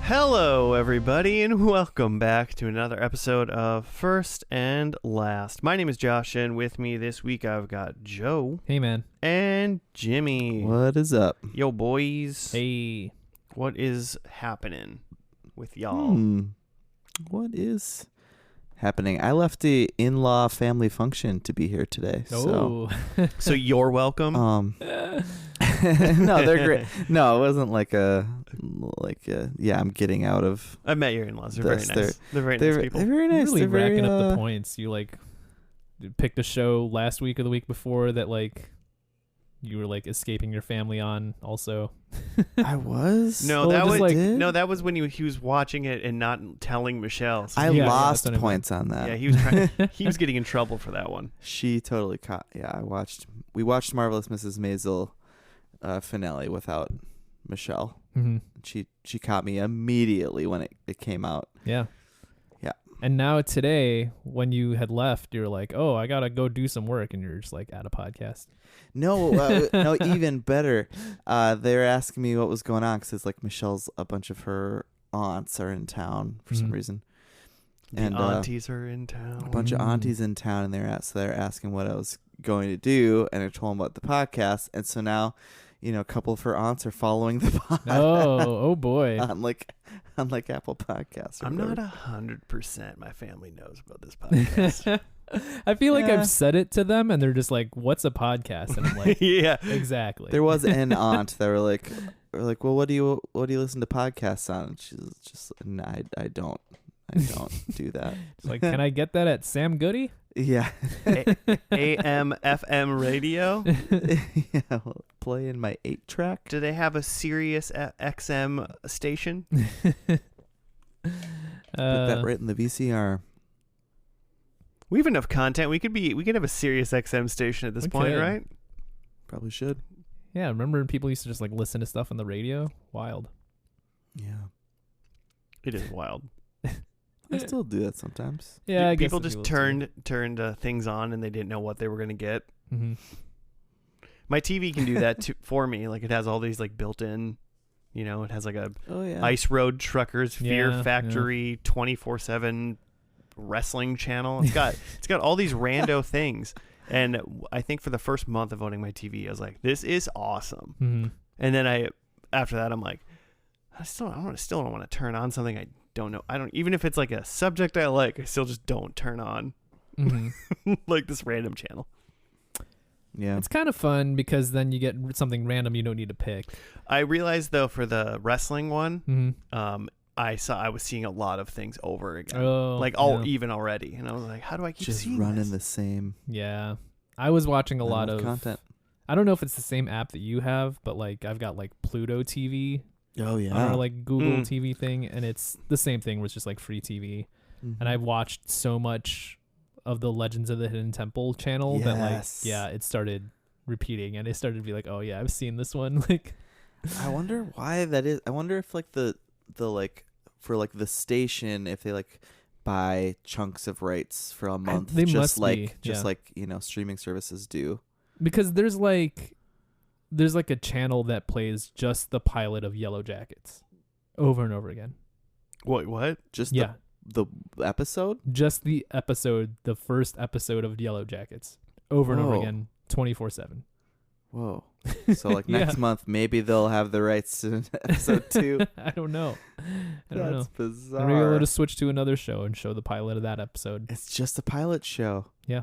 Hello, everybody, and welcome back to another episode of First and Last. My name is Josh, and with me this week I've got Joe. Hey, man. And Jimmy. What is up? Yo, boys. Hey. What is happening with y'all? What is happening? I left the in-law family function to be here today. Oh. So you're welcome? No, they're great. No, it wasn't I'm getting out of. I met your in-laws. They're very nice. They're very nice people. They're very nice. Really they're racking very, up the points. You picked a show last week or the week before that you were escaping your family on also. I was? No, that was when he was watching it and not telling Michelle. So I lost points on that. Yeah, he was getting in trouble for that one. She totally caught. Yeah, we watched Marvelous Mrs. Maisel finale without Michelle. Mm-hmm. She caught me immediately when it came out. Yeah. Yeah. And now today, when you had left, you were like, "Oh, I gotta go do some work," and you're just at a podcast. No, no, even better. They were asking me what was going on because it's Michelle's, a bunch of her aunts are in town for some reason. And aunties are in town. A bunch of aunties in town, and they're asking what I was going to do, and I told them about the podcast, and so now, a couple of her aunts are following the pod. Oh boy! on Apple Podcasts. I'm not 100%. My family knows about this podcast. I feel like I've said it to them, and they're just like, "What's a podcast?" And I'm like, "Yeah, exactly." There was an aunt that were like, "Well, what do you listen to podcasts on?" And she's just, "No, I don't do that." It's like, can I get that at Sam Goody? Yeah. AM, FM radio? Yeah, play in my 8-track. Do they have a Sirius XM station? Put that right in the VCR. We have enough content. We could have a Sirius XM station at this point, right? Probably should. Yeah, remember people used to just listen to stuff on the radio? Wild. Yeah. It is wild. I still do that sometimes. Yeah, I guess people just turned things on and they didn't know what they were going to get. Mm-hmm. My TV can do that for me. It has all these built-in, it has Ice Road Truckers, Fear Factory, 24/7 wrestling channel. It's got all these rando things. And I think for the first month of owning my TV, I was like, this is awesome. Mm-hmm. And then after that, I'm like, I still don't want to turn on something I don't know. Even if it's a subject I like, I still just don't turn on this random channel. Yeah. It's kind of fun because then you get something random you don't need to pick. I realized though for the wrestling one, I was seeing a lot of things over again. Even already. And I was like, how do I keep just seeing running this? the same? Yeah. I was watching a lot of content. I don't know if it's the same app that you have, but I've got Pluto TV. Oh yeah. On our Google TV thing, and it's the same thing where it's just free TV. Mm-hmm. And I've watched so much of the Legends of the Hidden Temple channel that it started repeating, and it started to be like, oh yeah, I've seen this one. I wonder why that is. I wonder if the for the station, if they buy chunks of rights for a month, they just must streaming services do. Because there's a channel that plays just the pilot of Yellow Jackets over and over again. What? Just the episode? Just the episode, the first episode of Yellow Jackets over and over again, 24/7. Whoa. So next month, maybe they'll have the rights to episode 2. I don't know. That's bizarre. Maybe they'll just switch to another show and show the pilot of that episode. It's just a pilot show. Yeah.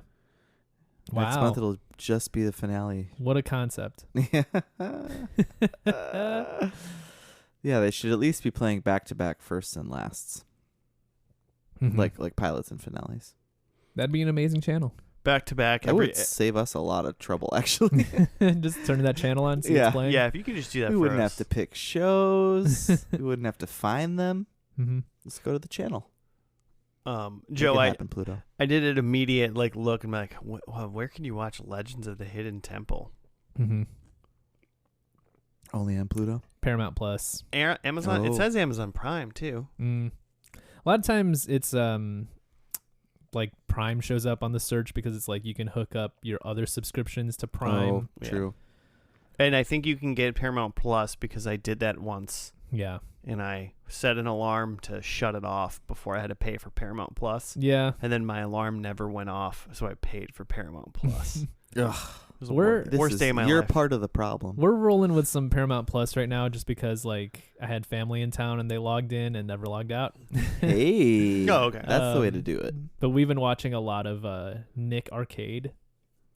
Next month it'll just be the finale. What a concept. Yeah, they should at least be playing back-to-back firsts and lasts. Mm-hmm. Like pilots and finales. That'd be an amazing channel. Back to back. That would save us a lot of trouble, actually. Just turn that channel on, see what's playing. Yeah, if you could just do that we wouldn't have to pick shows. We wouldn't have to find them. Mm-hmm. Let's go to the channel. Joe, Pluto. I did an immediate look and where can you watch Legends of the Hidden Temple? Mm-hmm. Only on Pluto? Paramount Plus. Amazon. Oh. It says Amazon Prime too. A lot of times it's Prime shows up on the search because it's you can hook up your other subscriptions to Prime. Oh, true. And I think you can get Paramount Plus because I did that once. Yeah. and I set an alarm to shut it off before I had to pay for Paramount Plus. Yeah. And then my alarm never went off, so I paid for Paramount Plus. Ugh. It was the worst day of my You're life. part of the problem. We're rolling with some Paramount Plus right now just because, like, I had family in town and they logged in and never logged out. Hey. Oh, okay. That's the way to do it. But we've been watching a lot of Nick Arcade,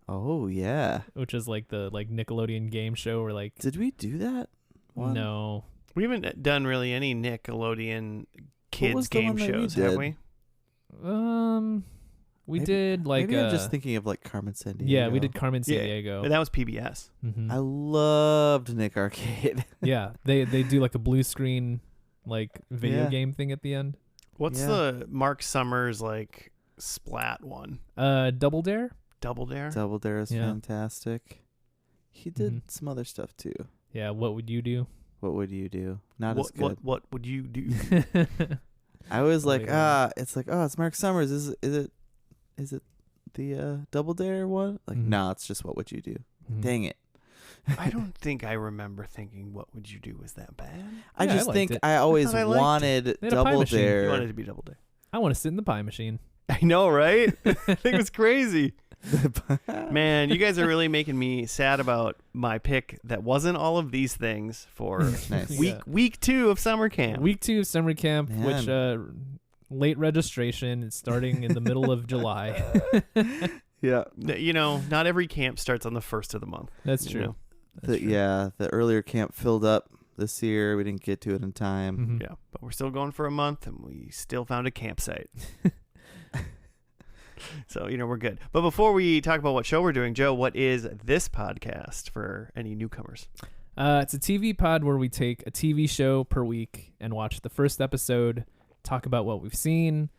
Oh, yeah. which is like the Nickelodeon game show where, like, Did we do that one? no. We haven't done really any Nickelodeon kids was the game one that we shows, have did? we? We Maybe- did like Maybe I'm just thinking of like Carmen Sandiego. yeah, we did Carmen Yeah. Sandiego. But that was PBS. Mhm. I loved Nick Arcade. Yeah, they do like a blue screen like video Yeah. game thing at the end. What's Yeah. the Mark Summers like splat one? Double Dare. Double Dare? Double Dare is Yeah. fantastic. He did Mhm. some other stuff too. Yeah, what would you do? What would you do? Not as good. What would you do? I was like, Later. it's Mark Summers. Is it the Double Dare one? Like, Mhm. no, it's just what would you do? Mhm. Dang it. I don't think I remember thinking what would you do was that bad. I Yeah, I just liked think it. I always I liked it. wanted They had a pie Double machine. You Dare. wanted it to be Double Dare. I want to sit in the pie machine. I know, right? I think it was crazy. Man, you guys are really making me sad about my pick that wasn't all of these things for Nice. Yeah. week 2 of summer camp. Week 2 of summer camp, which late registration. It's starting in the middle of July. Yeah. You know, not every camp starts on the 1st of the month. That's you true. know? That's true. The earlier camp filled up this year. We didn't get to it in time. Mhm. Yeah, but we're still going for a month, and we still found a campsite. So, you know, we're good. But before we talk about what show we're doing, Joe, what is this podcast for any newcomers? It's a TV pod where we take a TV show per week and watch the first episode, talk about what we've seen,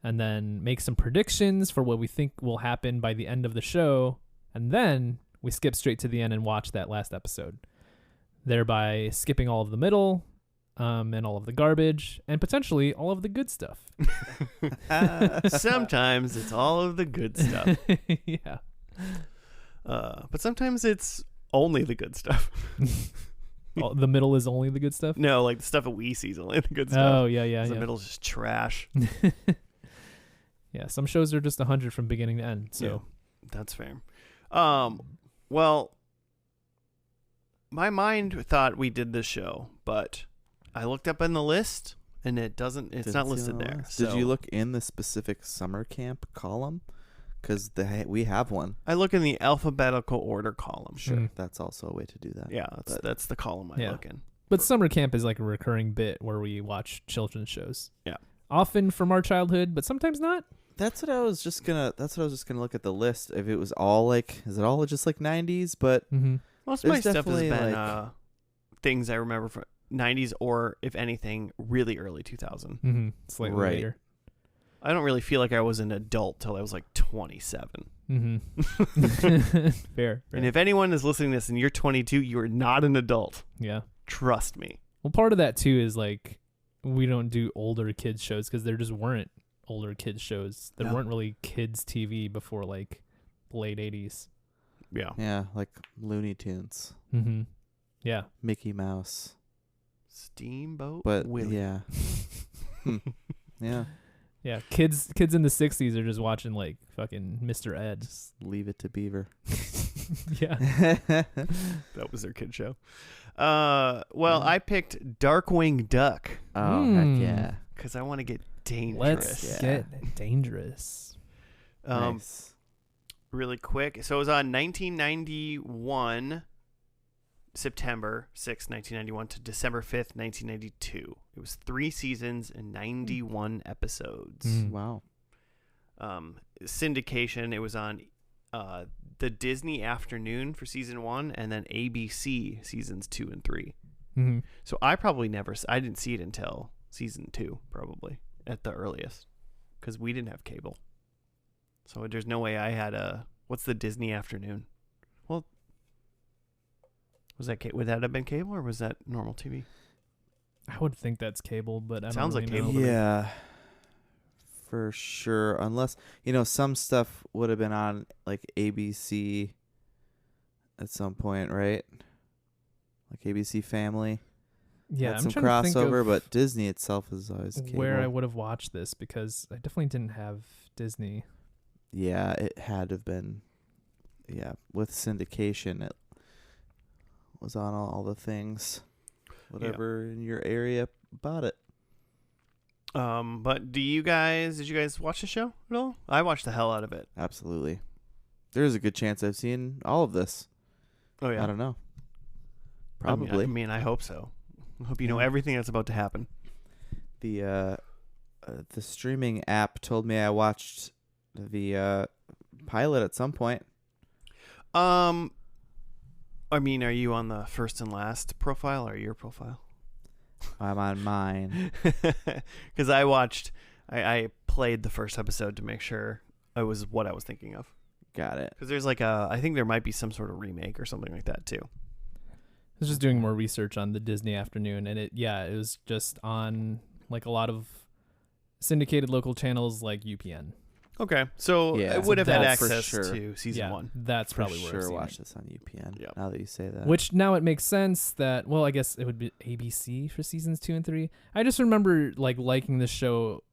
and then make some predictions for what we think will happen by the end of the show. And then we skip straight to the end and watch that last episode, thereby skipping all of the middle and all of the garbage and potentially all of the good stuff. Sometimes it's all of the good stuff, Yeah. but sometimes it's only the good stuff. The middle is only the good stuff? No, like the stuff that we see is only the good stuff. Oh, yeah. The middle's just trash. Yeah, some shows are just 100 from beginning to end. So Yeah, that's fair. Well, my mind thought we did this show, but I looked up in the list and it's Didn't not see listed on the there. list. So Did you look in the specific summer camp column? Because we have one. I look in the alphabetical order column. Sure, Mhm. that's also a way to do that. Yeah, But- that's the column I Yeah. look in. But summer camp is like a recurring bit where we watch children's shows. Yeah. Often from our childhood, but sometimes not. That's what I was just gonna look at the list. If it was all like, is it all just like 90s? But Mm-hmm. Most of my There's stuff has definitely, been like- things I remember from 90s or, if anything, really early 2000. Mm-hmm. Slightly Right. later. I don't really feel like I was an adult till I was like 27. Mm-hmm. Fair. And if anyone is listening to this and you're 22, you are not an adult. Yeah. Trust me. Well, part of that too is like we don't do older kids shows because there just weren't older kids shows. There No. weren't really kids TV before like late 80s. Yeah. yeah, like Looney Tunes, Mm-hmm. Yeah. Mickey Mouse. Steamboat But Willie. yeah, yeah. Yeah. Kids in the 60s are just watching like fucking Mr. Ed. Just leave it to Beaver. Yeah. That was their kid show. Well, I picked Darkwing Duck Oh Mm. heck yeah! because I want to get dangerous. Let's Yeah. get dangerous. Nice. Really quick. So it was on 1991, September 6th, 1991 to December 5th, 1992. It was 3 seasons and 91 episodes. Mm. Wow. Syndication, it was on the Disney Afternoon for season 1 and then ABC seasons 2 and 3. Mm-hmm. So I didn't see it until season 2 probably at the earliest because we didn't have cable. So there's no way I had what's the Disney Afternoon? Well, would that have been cable or was that normal TV? I would think that's cable, but I don't Sounds really like know. cable to me. Yeah, for sure. Unless some stuff would have been on like ABC at some point, right? Like ABC Family. Yeah, had I'm some trying to think crossover, of but Disney itself is always cable. where I would have watched this, because I definitely didn't have Disney. Yeah, it had to have been. Yeah, with syndication, it was on all the things, whatever in your area about it. But did you guys watch the show at all? I watched the hell out of it. Absolutely. There's a good chance I've seen all of this. Oh yeah. I don't know. Probably. I mean, I hope so. I hope you know everything that's about to happen. The streaming app told me I watched the pilot at some point. I mean, are you on the first and last profile or your profile? I'm on mine. Because I played the first episode to make sure it was what I was thinking of. Got it. Because there's I think there might be some sort of remake or something like that too. I was just doing more research on the Disney Afternoon, and it was just on like a lot of syndicated local channels like UPN. Okay, so I would have had access to season 1. That's probably where I've seen watch it. this on UPN. Yep. Now that you say that, Which now it makes sense that, well, I guess it would be ABC for seasons 2 and 3. I just remember liking this show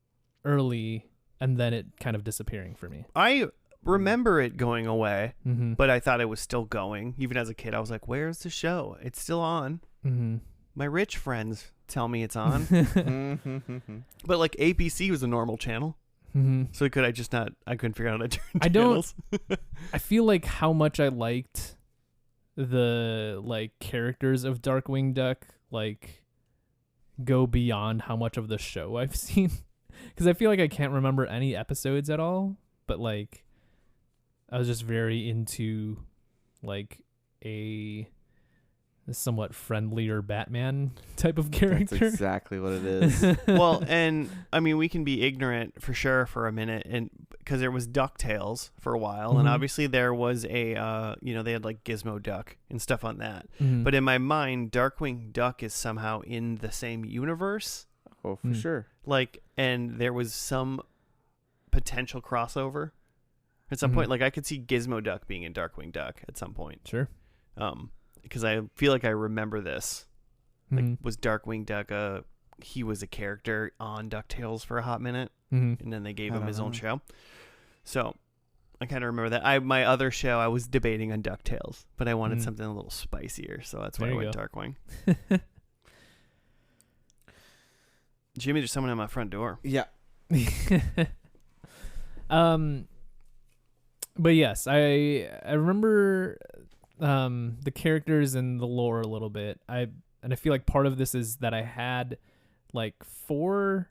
early, and then it kind of disappearing for me. I remember it going away, Mm-hmm. but I thought it was still going. Even as a kid, I was like, "Where's the show? It's still on." Mm-hmm. My rich friends tell me it's on, but like ABC was a normal channel. Mm-hmm. So I couldn't figure out how to turn I channels. I feel like how much I liked the characters of Darkwing Duck go beyond how much of the show I've seen, because I feel like I can't remember any episodes at all, but I was just very into a somewhat friendlier Batman type of character. That's exactly what it is. Well, and I mean, we can be ignorant for sure for a minute, and because there was DuckTales for a while, and obviously there was they had Gizmo Duck and stuff on that. Mm-hmm. But in my mind, Darkwing Duck is somehow in the same universe. Oh, for sure. And there was some potential crossover at some point. I could see Gizmo Duck being in Darkwing Duck at some point. Sure. Because I feel like I remember this. Mm-hmm. Was Darkwing Duck he was a character on DuckTales for a hot minute, Mm-hmm. and then they gave him his own show. So I kind of remember that. My other show, I was debating on DuckTales, but I wanted something a little spicier, so that's why I went Darkwing. Jimmy, there's someone at my front door. Yeah. But yes, I remember the characters and the lore a little bit. I feel like part of this is that I had 4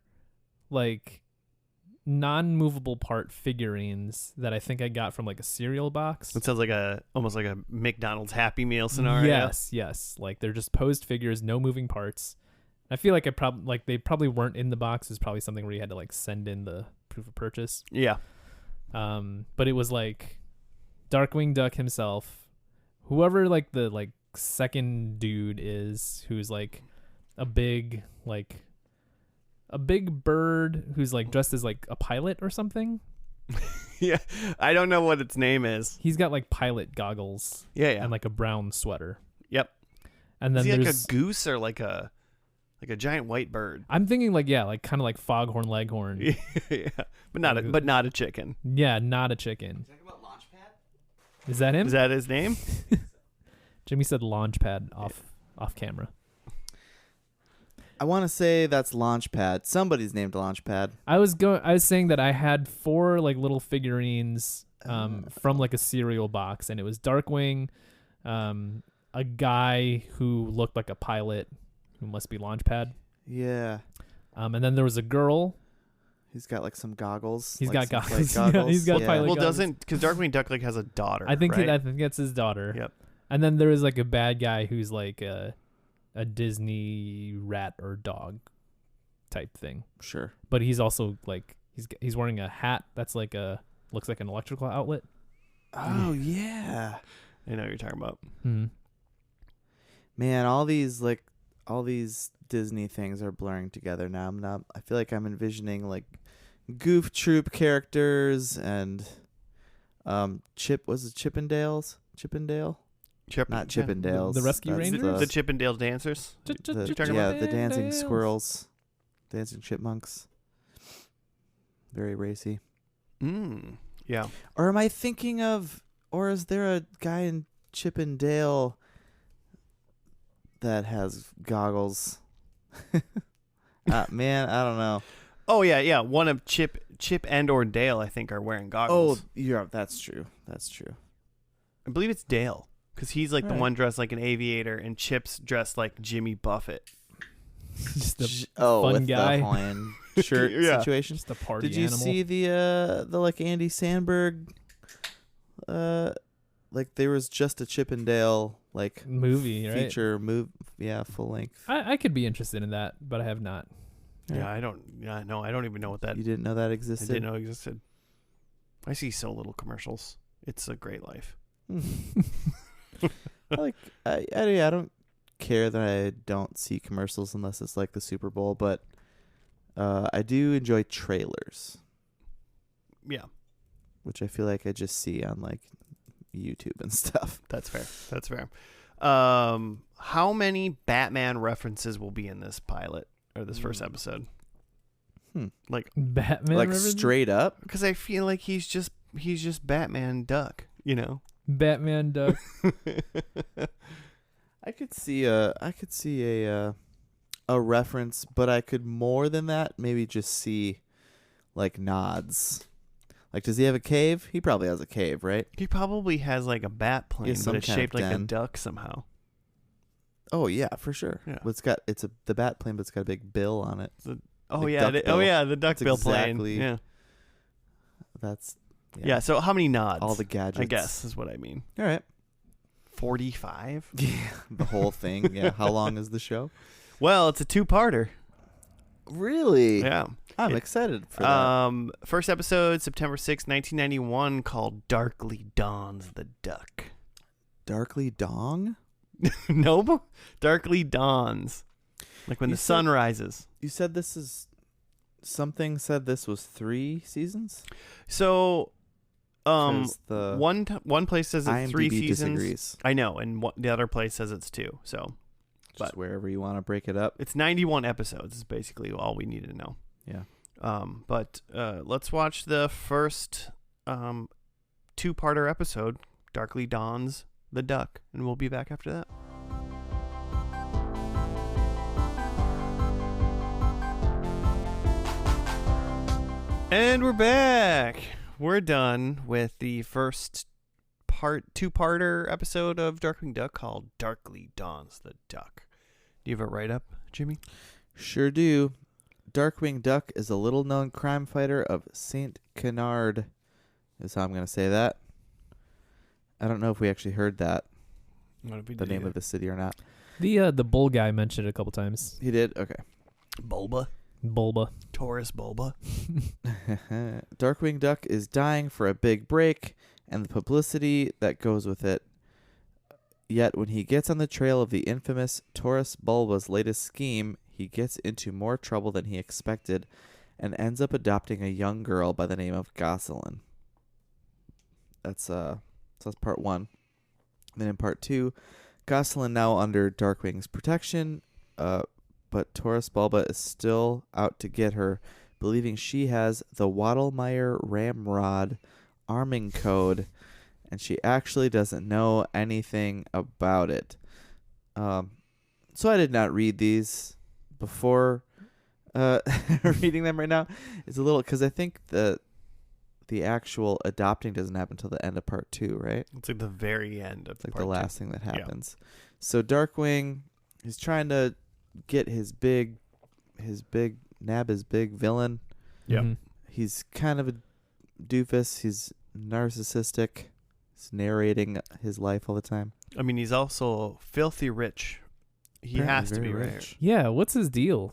non-movable part figurines that I think I got from a cereal box. It sounds almost like a McDonald's Happy Meal scenario. Yes. They're just posed figures, no moving parts. I feel like they probably weren't in the box. It's probably something where you had to send in the proof of purchase. Yeah. But it was Darkwing Duck himself, whoever the second dude is, who's a big bird who's dressed as a pilot or something. Yeah, I don't know what its name is. He's got pilot goggles. Yeah. And a brown sweater. Yep. And then is he there's a goose or a giant white bird? I'm thinking kind of Foghorn Leghorn. Yeah, but not a chicken. Yeah, not a chicken. Talking about Launchpad? Is that him? Is that his name? Jimmy said Launchpad off camera. I want to say that's Launchpad. Somebody's named Launchpad. I was saying that I had 4 little figurines from a cereal box, and it was Darkwing, a guy who looked like a pilot who must be Launchpad. Yeah. And then there was a girl. He's got some goggles. He's got goggles. goggles. He's got pilot Well, goggles. because Darkwing Duck has a daughter. I think right? that's his daughter. Yep. And then there was a bad guy who's a Disney rat or dog type thing. Sure. But he's also he's wearing a hat that's looks like an electrical outlet. Oh yeah. I know what you're talking about. Mm-hmm. Man, all these Disney things are blurring together now. I feel like I'm envisioning Goof Troop characters and Chippendale? Not Chippendales. The Rescue That's Rangers? The Chippendale Dancers. The dancing squirrels, dancing chipmunks. Very racy. Yeah. Or am I thinking of? Or is there a guy in Chippendale that has goggles? Man, I don't know. Oh yeah. One of Chip and or Dale, I think, are wearing goggles. Oh, yeah, that's true. That's true. I believe it's Dale because he's like the one dressed like an aviator, and Chip's dressed like Jimmy Buffett. Just a fun with guy. The Hawaiian shirt situation. Just a party Did you animal. see the like Andy Samberg? Like there was just a Chippendale like movie, right? Feature movie, full length. I could be interested in that, but I have not. Yeah, I don't even know what that. You didn't know that I existed? didn't know it existed. I see so little commercials. It's a great life. I don't care that I don't see commercials unless it's like the Super Bowl, but I do enjoy trailers. Yeah, which I feel like I just see on like YouTube and stuff. That's fair. How many Batman references will be in this pilot or this first episode? Like Batman, like references? Straight up, because I feel like he's just Batman Duck, you know. Batman Duck. I could see a reference, but I could more than that maybe just see like nods. Like, does he have a cave? He probably has a cave, right? He probably has like a bat plane, but it's shaped like a duck somehow. Oh yeah, for sure. Yeah. But it's the bat plane, but it's got a big bill on it. The duck bill plane. Yeah. That's yeah. So how many nods? All the gadgets, I guess, is what I mean. All right. 45? Yeah, the whole thing. Yeah. How long is the show? Well, it's a 2-parter. Really? Yeah. I'm excited for that. First episode, September 6th, 1991, called Darkly Dawns the Duck. Darkly Dong? Nope. Darkly Dawns. Like when the sun rises. You said this is... Something said this was 3 seasons? So... the one place says it's IMDb 3 seasons. Disagrees. I know, and the other place says it's 2. So, just wherever you want to break it up. It's 91 episodes is basically all we need to know. Yeah. But let's watch the first 2-parter episode, Darkly Dawns the Duck, and we'll be back after that. And we're back. We're done with the first 2-parter episode of Darkwing Duck called Darkly Dawns the Duck. Do you have it right up, Jimmy? Sure do. Darkwing Duck is a little-known crime fighter of St. Canard, is how I'm going to say that. I don't know if we actually heard that, the name of the city or not. The bull guy mentioned it a couple times. He did? Okay. Bulba. Taurus Bulba. Darkwing Duck is dying for a big break and the publicity that goes with it. Yet when he gets on the trail of the infamous Taurus Bulba's latest scheme, he gets into more trouble than he expected and ends up adopting a young girl by the name of Gosselin. That's part 1. Then in part 2, Gosselin now under Darkwing's protection, but Taurus Bulba is still out to get her, believing she has the Waddlemeyer Ramrod arming code, and she actually doesn't know anything about it. So I did not read these before reading them right now. It's a little, because I think the actual adopting doesn't happen until the end of part 2, right? It's like the very end of it's like part the 2. last thing that happens. Yeah. So Darkwing is trying to get his big villain. Yeah. Mm-hmm. He's kind of a doofus. He's narcissistic. He's narrating his life all the time. I mean, he's also filthy rich. He has to be rich. Yeah, what's his deal?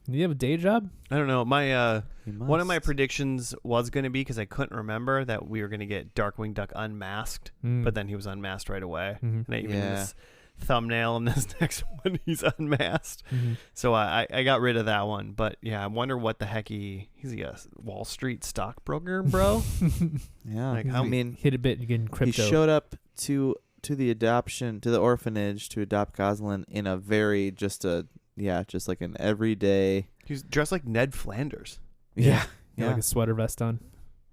Do you have a day job? I don't know. My one of my predictions was going to be, because I couldn't remember, that we were going to get Darkwing Duck unmasked, but then he was unmasked right away. And even in this thumbnail in this next one, he's unmasked. So I got rid of that one. But yeah, I wonder what the heck he's a Wall Street stockbroker, bro? Yeah, like I mean, hit a bit in crypto. He showed up to to the orphanage to adopt Gosling in a very just like an everyday. He's dressed like Ned Flanders. Yeah. Like a sweater vest on.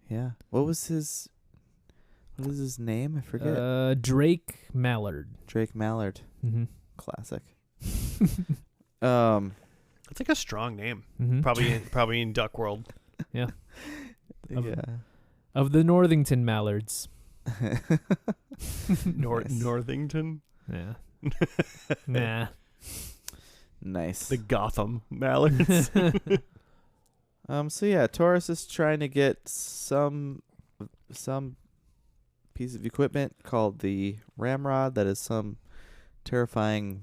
Yeah. What is his name? I forget. Drake Mallard. Drake Mallard. Mm-hmm. Classic. It's like a strong name. Mm-hmm. Probably in Duck World. Yeah. Yeah. Of the Northington Mallards. Northington? Yeah. Nah. Nice. The Gotham Mallards. So yeah, Taurus is trying to get some piece of equipment called the Ramrod that is some terrifying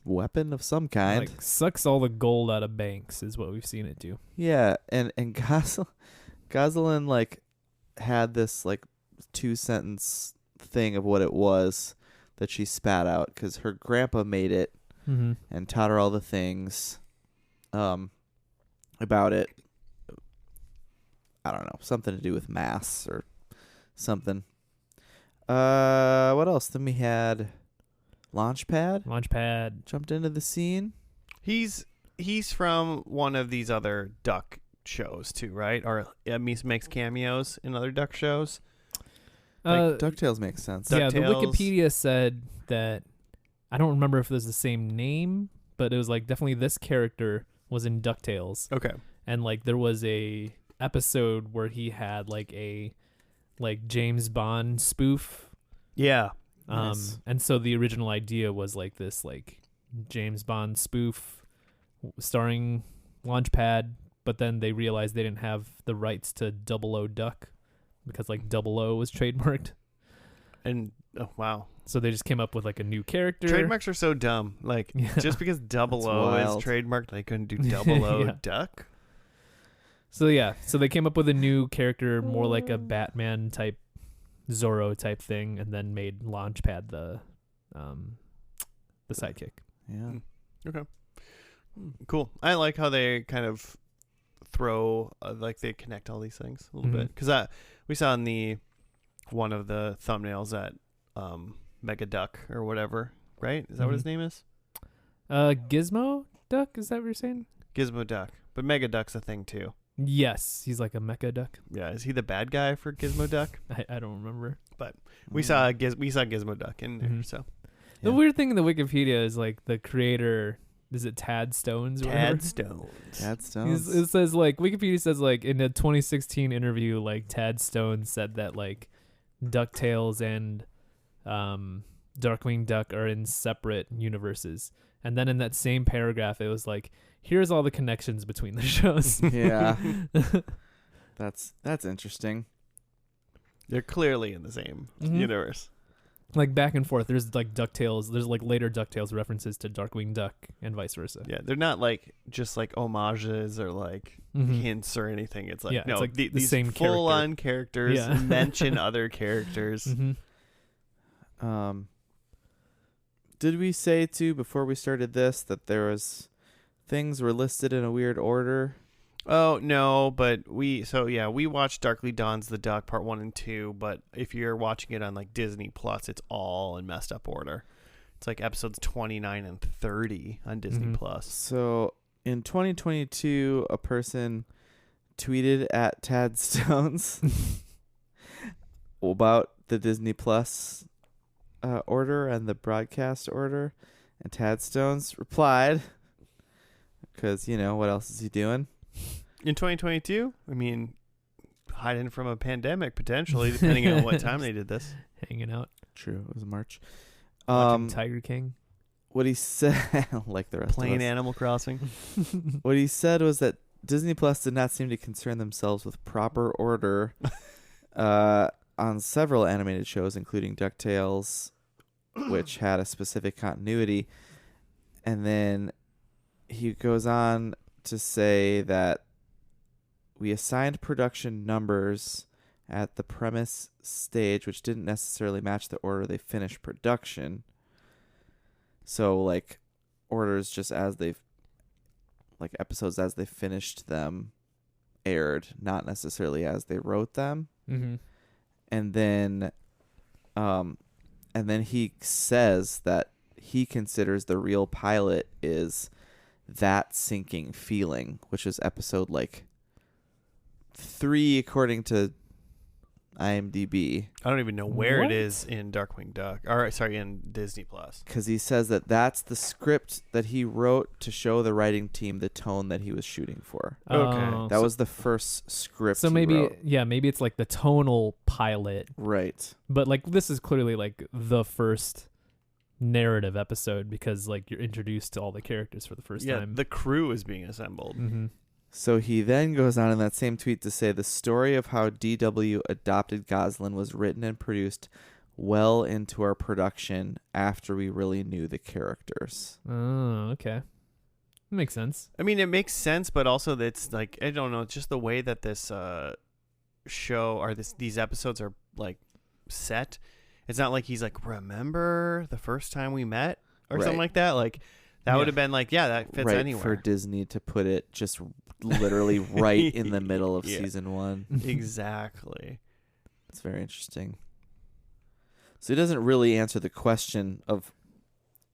weapon of some kind. Like sucks all the gold out of banks is what we've seen it do. Yeah, and Gosling like had this like 2-sentence thing of what it was that she spat out because her grandpa made it and taught her all the things about it. I don't know, something to do with mass or something. What else? Then we had Launchpad jumped into the scene. He's from one of these other Duck shows too, right? Or makes cameos in other Duck shows. Like DuckTales makes sense. Yeah, the Wikipedia said that I don't remember if it was the same name, but it was like definitely this character was in DuckTales. Okay. And like there was a episode where he had like a James Bond spoof. Yeah. Nice. And so the original idea was like this like James Bond spoof starring Launchpad, but then they realized they didn't have the rights to 00 Duck because like 00 was trademarked. And oh wow. So they just came up with like a new character. Trademarks are so dumb. Like just because 00 is trademarked, they couldn't do 00 Duck. So yeah, so they came up with a new character, more like a Batman type, Zorro type thing, and then made Launchpad the sidekick. Yeah. Okay. Cool. I like how they kind of throw like they connect all these things a little bit because we saw in one of the thumbnails that Mega Duck or whatever, right? Is that what his name is? Gizmo Duck? Is that what you're saying? Gizmo Duck, but Mega Duck's a thing too. Yes, he's like a mecha duck. Yeah, is he the bad guy for Gizmo Duck? I don't remember, but we saw Gizmo Duck in there. So the weird thing in the Wikipedia is like the creator. Is it Tad Stones? Tad Stones. It says like Wikipedia says like in a 2016 interview, like Tad Stones said that like DuckTales and Darkwing Duck are in separate universes, and then in that same paragraph, it was like, here's all the connections between the shows. Yeah, that's interesting. They're clearly in the same universe. Like back and forth. There's like DuckTales. There's like later DuckTales references to Darkwing Duck and vice versa. Yeah, they're not like just like homages or like hints or anything. It's like no, it's like the these same full-on characters mention other characters. Did we say too before we started this that there was things were listed in a weird order? Oh no, but we watched Darkly Dawns the Duck Part 1 and 2, but if you're watching it on like Disney Plus, it's all in messed up order. It's like episodes 29 and 30 on Disney Plus. So in 2022, a person tweeted at Tad Stones about the Disney Plus order and the broadcast order, and Tad Stones replied, because what else is he doing? In 2022, I mean, hiding from a pandemic potentially, depending on what time they did this. Hanging out. True, it was March. Watching Tiger King. What he said, like the rest playing of us. Animal Crossing. What he said was that Disney Plus did not seem to concern themselves with proper order on several animated shows, including DuckTales, which had a specific continuity. And then he goes on to say that we assigned production numbers at the premise stage, which didn't necessarily match the order they finished production. So, like, orders just as they've, like, episodes as they finished them aired, not necessarily as they wrote them. Mm-hmm. And then And then he says that he considers the real pilot is That Sinking Feeling, which is episode 3 according to IMDb. I don't even know where it is in Darkwing Duck. In Disney Plus. Because he says that that's the script that he wrote to show the writing team the tone that he was shooting for. Okay. That was the first script. So he maybe, wrote. maybe it's like the tonal pilot. Right. But like this is clearly like the first narrative episode because like you're introduced to all the characters for the first time. The crew is being assembled. Mm-hmm. So he then goes on in that same tweet to say the story of how DW adopted Goslin was written and produced well into our production after we really knew the characters. Oh, okay. That makes sense. I mean, it makes sense, but also it's like, I don't know, it's just the way that this show or these episodes are like set. It's not like he's like, remember the first time we met or something like that. Like that would have been like, that fits anywhere. For Disney to put it just literally right in the middle of season 1. Exactly. It's very interesting. So he doesn't really answer the question of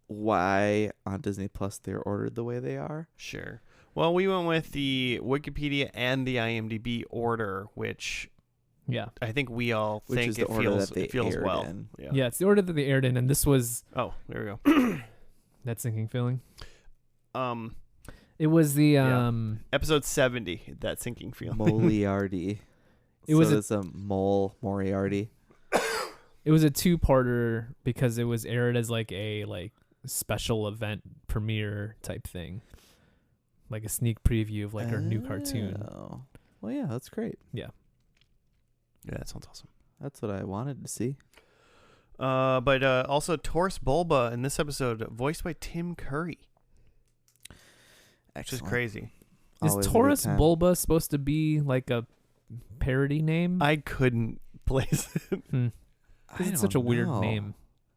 why on Disney Plus they're ordered the way they are. Sure. Well, we went with the Wikipedia and the IMDb order, which I think we all think it feels well. In. Yeah, it's the order that they aired in, and this was... Oh, there we go. That Sinking Feeling. It was the episode 70. That Sinking Feeling. Moriarty. It's a Moriarty. It was a 2-parter because it was aired as like a special event premiere type thing, like a sneak preview of like our new cartoon. Well, yeah, that's great. Yeah, that sounds awesome. That's what I wanted to see. But also Taurus Bulba in this episode, voiced by Tim Curry. Excellent. Which is crazy. Is Taurus Bulba supposed to be like a parody name? I couldn't place it. It's such a weird name.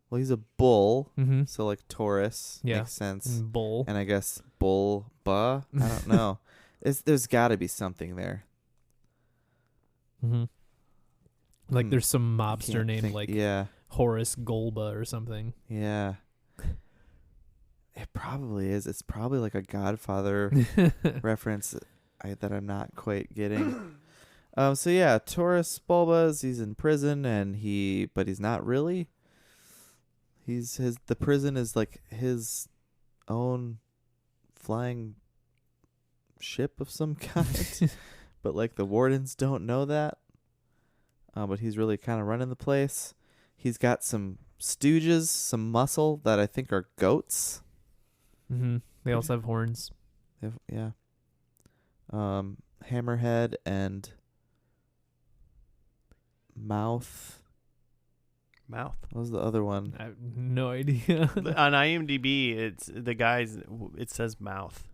Well, he's a bull, mm-hmm. so like Taurus makes sense. And bull. And I guess Bulba? I don't know. There's got to be something there. Mm-hmm. Like there's some mobster named Horace Golba or something. Yeah. It probably is. It's probably like a Godfather reference that I'm not quite getting. Taurus Bulba, he's in prison but he's not really. The prison is like his own flying ship of some kind. But like the wardens don't know that. But he's really kind of running the place. He's got some stooges, some muscle that I think are goats. Mm-hmm. They also have horns. Hammerhead and Mouth. What was the other one? I have no idea. On IMDb, it says Mouth.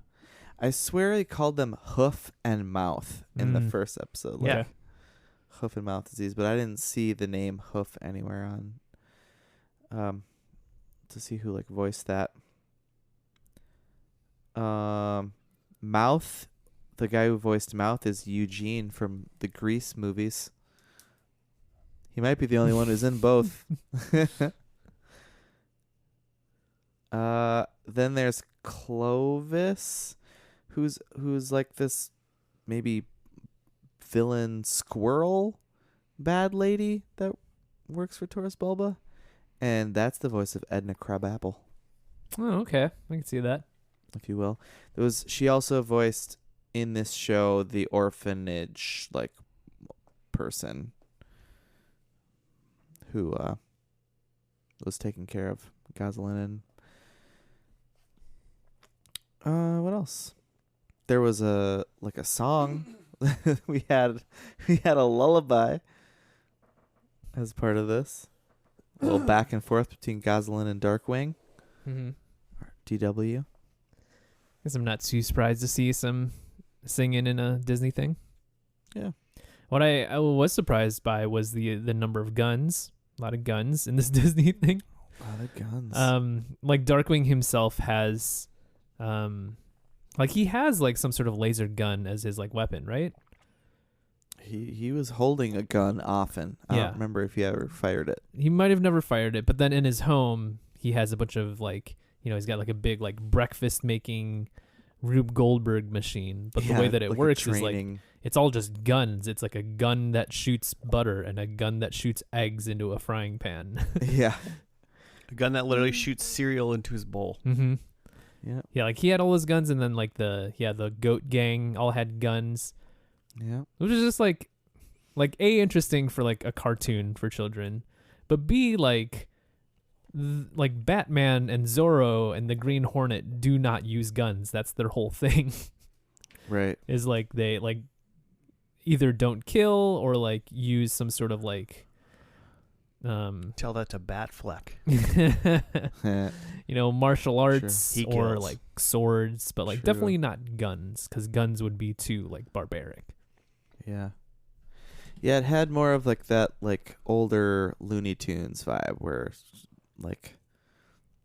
I swear he called them Hoof and Mouth in the first episode. Yeah. Hoof and Mouth disease, but I didn't see the name Hoof anywhere on to see who voiced that. Mouth, the guy who voiced Mouth is Eugene from the Grease movies. He might be the only one who's in both. Then there's Clovis, who's like this maybe villain squirrel bad lady that works for Taurus Bulba, and that's the voice of Edna Crabapple. Oh, okay, I can see that, if you will. She also voiced in this show the orphanage person who was taking care of Goslin. And what else? There was a song. we had a lullaby as part of this. A little back and forth between Goslin and Darkwing. Mm-hmm. Or DW. Guess I'm not too surprised to see some singing in a Disney thing. Yeah. What I was surprised by was the number of guns. A lot of guns in this Disney thing. A lot of guns. Darkwing himself has, he has some sort of laser gun as his weapon, right? He was holding a gun often. I don't remember if he ever fired it. He might have never fired it, but then in his home, he has a bunch of like, he's got like a big like breakfast making Rube Goldberg machine. But the way that it works is like it's all just guns. It's like a gun that shoots butter and a gun that shoots eggs into a frying pan. Yeah. A gun that literally shoots cereal into his bowl. Mm-hmm. Yeah. Yeah, like he had all his guns, and then like the goat gang all had guns. Yeah. Which is just like A, interesting for like a cartoon for children, but B, like Batman and Zorro and the Green Hornet do not use guns. That's their whole thing. Right. Is like they like either don't kill or like use some sort of like tell that to Batfleck. Martial arts Sure. or like swords, but like definitely not guns, because guns would be too like barbaric. Yeah. Yeah, it had more of like that like older Looney Tunes vibe where like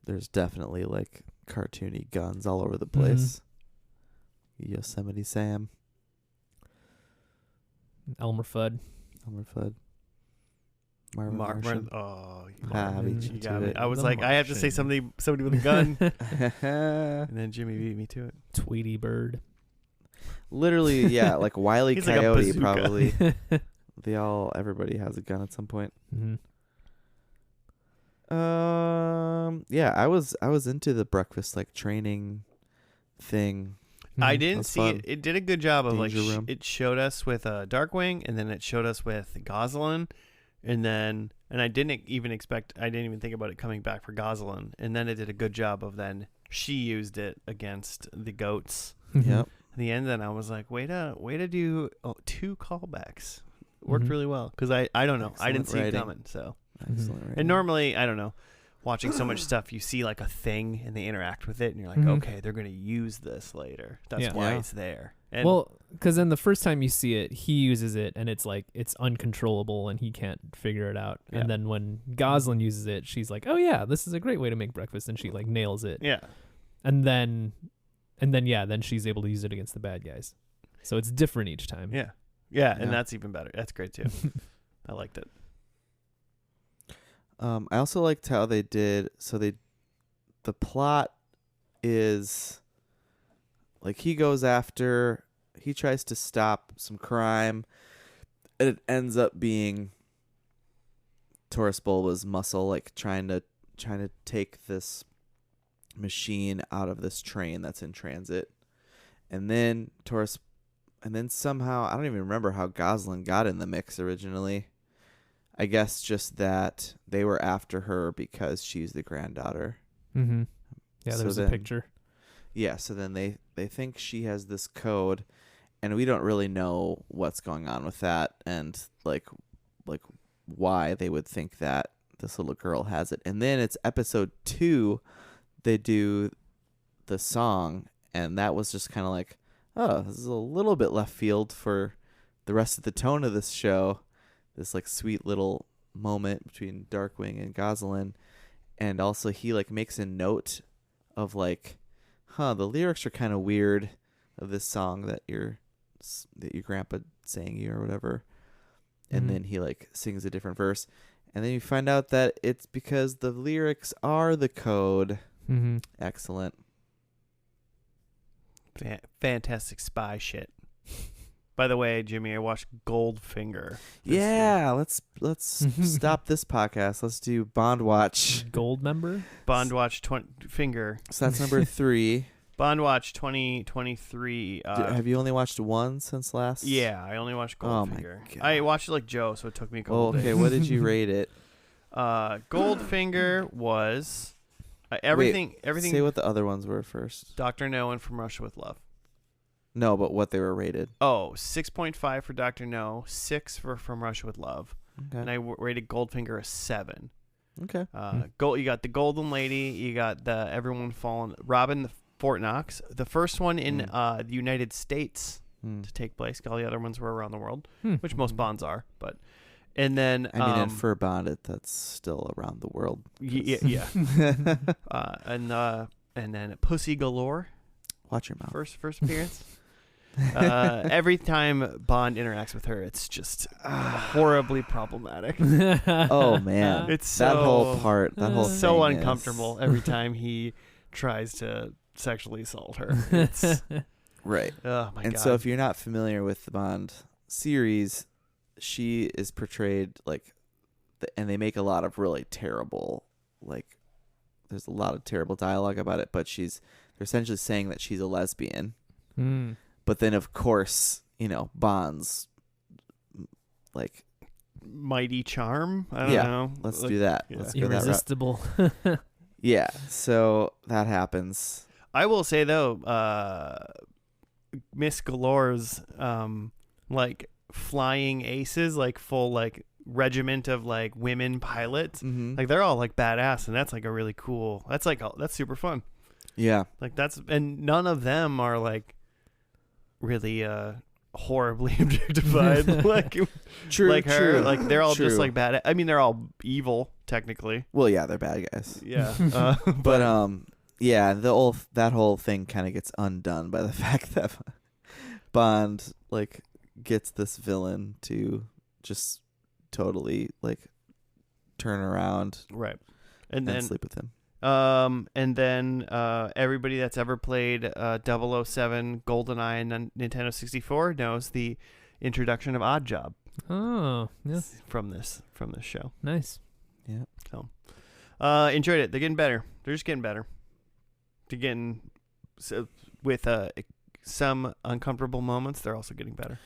there's definitely like cartoony guns all over the place. Mm-hmm. Yosemite Sam. Elmer Fudd. Marvin. Oh, you got me. I was like, I have to say somebody with a gun. And then Jimmy beat me to it. Tweety Bird. Literally, yeah, like Wile E. He's Coyote, like probably. Everybody has a gun at some point. Mm-hmm. Yeah, I was into the breakfast like training thing. I didn't see fun. it. It did a good job of Danger Room. it showed us with Darkwing, and then it showed us with Gosalyn, and I didn't even think about it coming back for Gosalyn, and then it did a good job of then she used it against the goats. Yep. At the end, then I was like, way to do 2 callbacks. Worked really well, because I don't know. Excellent I didn't see writing. it coming. So Excellent writing. And normally, I don't know, watching so much stuff, you see like a thing and they interact with it, and you're like, okay, they're going to use this later. That's why it's there. And because then the first time you see it, he uses it, and it's like it's uncontrollable, and he can't figure it out. Yeah. And then when Gosalyn uses it, she's like, "Oh yeah, this is a great way to make breakfast," and she like nails it. Yeah. And then she's able to use it against the bad guys. So it's different each time. Yeah. Yeah, and that's even better. That's great too. I liked it. I also liked how they did. So the plot is like he tries to stop some crime, and it ends up being Taurus Bulba's muscle, like trying to take this machine out of this train that's in transit, and then somehow I don't even remember how Gosalyn got in the mix originally. I guess just that they were after her because she's the granddaughter. Mm-hmm. Yeah, there's a picture. Yeah, so then they think she has this code, and we don't really know what's going on with that, and like why they would think that this little girl has it. And then it's episode 2, they do the song, and that was just kind of like, oh, this is a little bit left field for the rest of the tone of this show. This like sweet little moment between Darkwing and Gosalyn, and also he like makes a note of like, the lyrics are kind of weird of this song that your grandpa sang you or whatever, and then he like sings a different verse, and then you find out that it's because the lyrics are the code. Mm-hmm. Excellent. Fantastic spy shit. By the way, Jimmy, I watched Goldfinger. Yeah, let's stop this podcast. Let's do Bond Watch. Gold member? Bond Watch Finger. So that's number 3. Bond Watch 2023. Have you only watched one since last? Yeah, I only watched Goldfinger. Oh my God. I watched it like Joe, so it took me a couple days. Okay, what did you rate it? Goldfinger was everything. Say what the other ones were first. Dr. No and From Russia with Love. No, but what they were rated. Oh, 6.5 for Dr. No, 6 for From Russia with Love. Okay. And I rated Goldfinger a 7. Okay. You got the Golden Lady, you got the Everyone Fallen, Robin the Fort Knox, the first one in the United States to take place. All the other ones were around the world, which most Bonds are. But and then in for Bond, that's still around the world. Yeah. And then Pussy Galore. Watch your mouth. First appearance. Every time Bond interacts with her, it's just horribly problematic. Oh man, it's that so, whole part, that whole so thing uncomfortable every time he tries to sexually assault her. It's, right. Oh my god. And so if you're not familiar with the Bond series, she is portrayed like, and they make a lot of really terrible, like, there's a lot of terrible dialogue about it, but they're essentially saying that she's a lesbian. But then, of course, Bond's like mighty charm. I don't know. Let's do that. Yeah. Let's go Irresistible. that route. Yeah. So that happens. I will say though, Miss Galore's like flying aces, like full like regiment of like women pilots, like they're all like badass, and that's like a really cool. That's super fun. Yeah. Like and none of them are like really horribly objectified like true, like her. true. Like they're all True. just like bad. I mean, they're all evil technically. Well, yeah, they're bad guys. Yeah. But yeah, that whole thing kind of gets undone by the fact that Bond like gets this villain to just totally like turn around, right, and then sleep with him. And then everybody that's ever played 007 GoldenEye and Nintendo 64 knows the introduction of Odd Job. Oh, yeah. From this show. Nice. Yeah. So, enjoyed it. They're getting better. They're just getting better. With some uncomfortable moments, they're also getting better.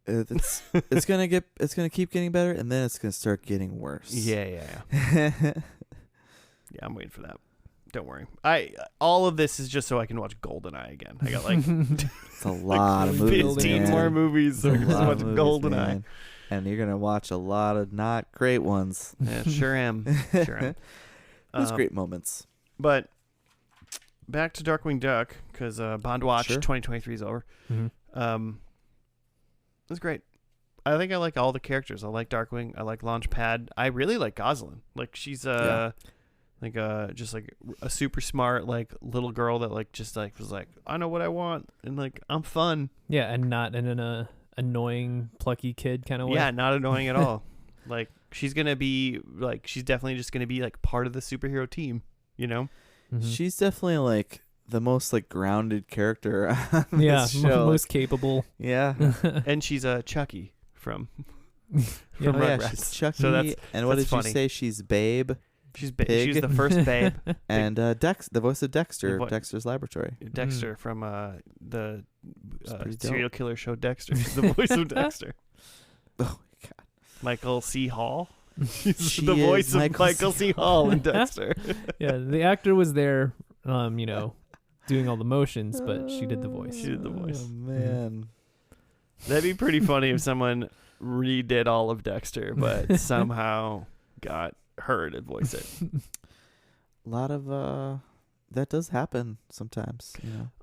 It's gonna keep getting better, and then it's gonna start getting worse. Yeah. Yeah, I'm waiting for that. Don't worry. All of this is just so I can watch GoldenEye again. I got like it's a lot of movies. 15 more movies so I can just watch GoldenEye. And you're gonna watch a lot of not great ones. Yeah, sure am. There's great moments. But back to Darkwing Duck, because Bond Watch 2023 is over. Mm-hmm. It was great. I think I like all the characters. I like Darkwing. I like Launchpad. I really like Gosling. Like she's just like a super smart like little girl that like just like was like, I know what I want, and like I'm fun. Yeah, and not in an annoying plucky kid kind of way. Yeah, not annoying at all. Like she's definitely just gonna be like part of the superhero team. Mm-hmm. She's definitely like the most like grounded character on this show. Most capable. Yeah. And she's a Chucky from Rugrats. She's Chucky. So that's what did funny. you say? She's Babe. She's the first Babe. And the voice of Dexter, Dexter's Laboratory. Dexter from the serial killer show Dexter. She's the voice of Dexter. Oh my god. Michael C. Hall. She's the voice of Michael C. Hall in Dexter. Yeah, the actor was there, doing all the motions, but she did the voice. Oh man. That'd be pretty funny if someone redid all of Dexter, but somehow got her to voice it. A lot of that does happen sometimes.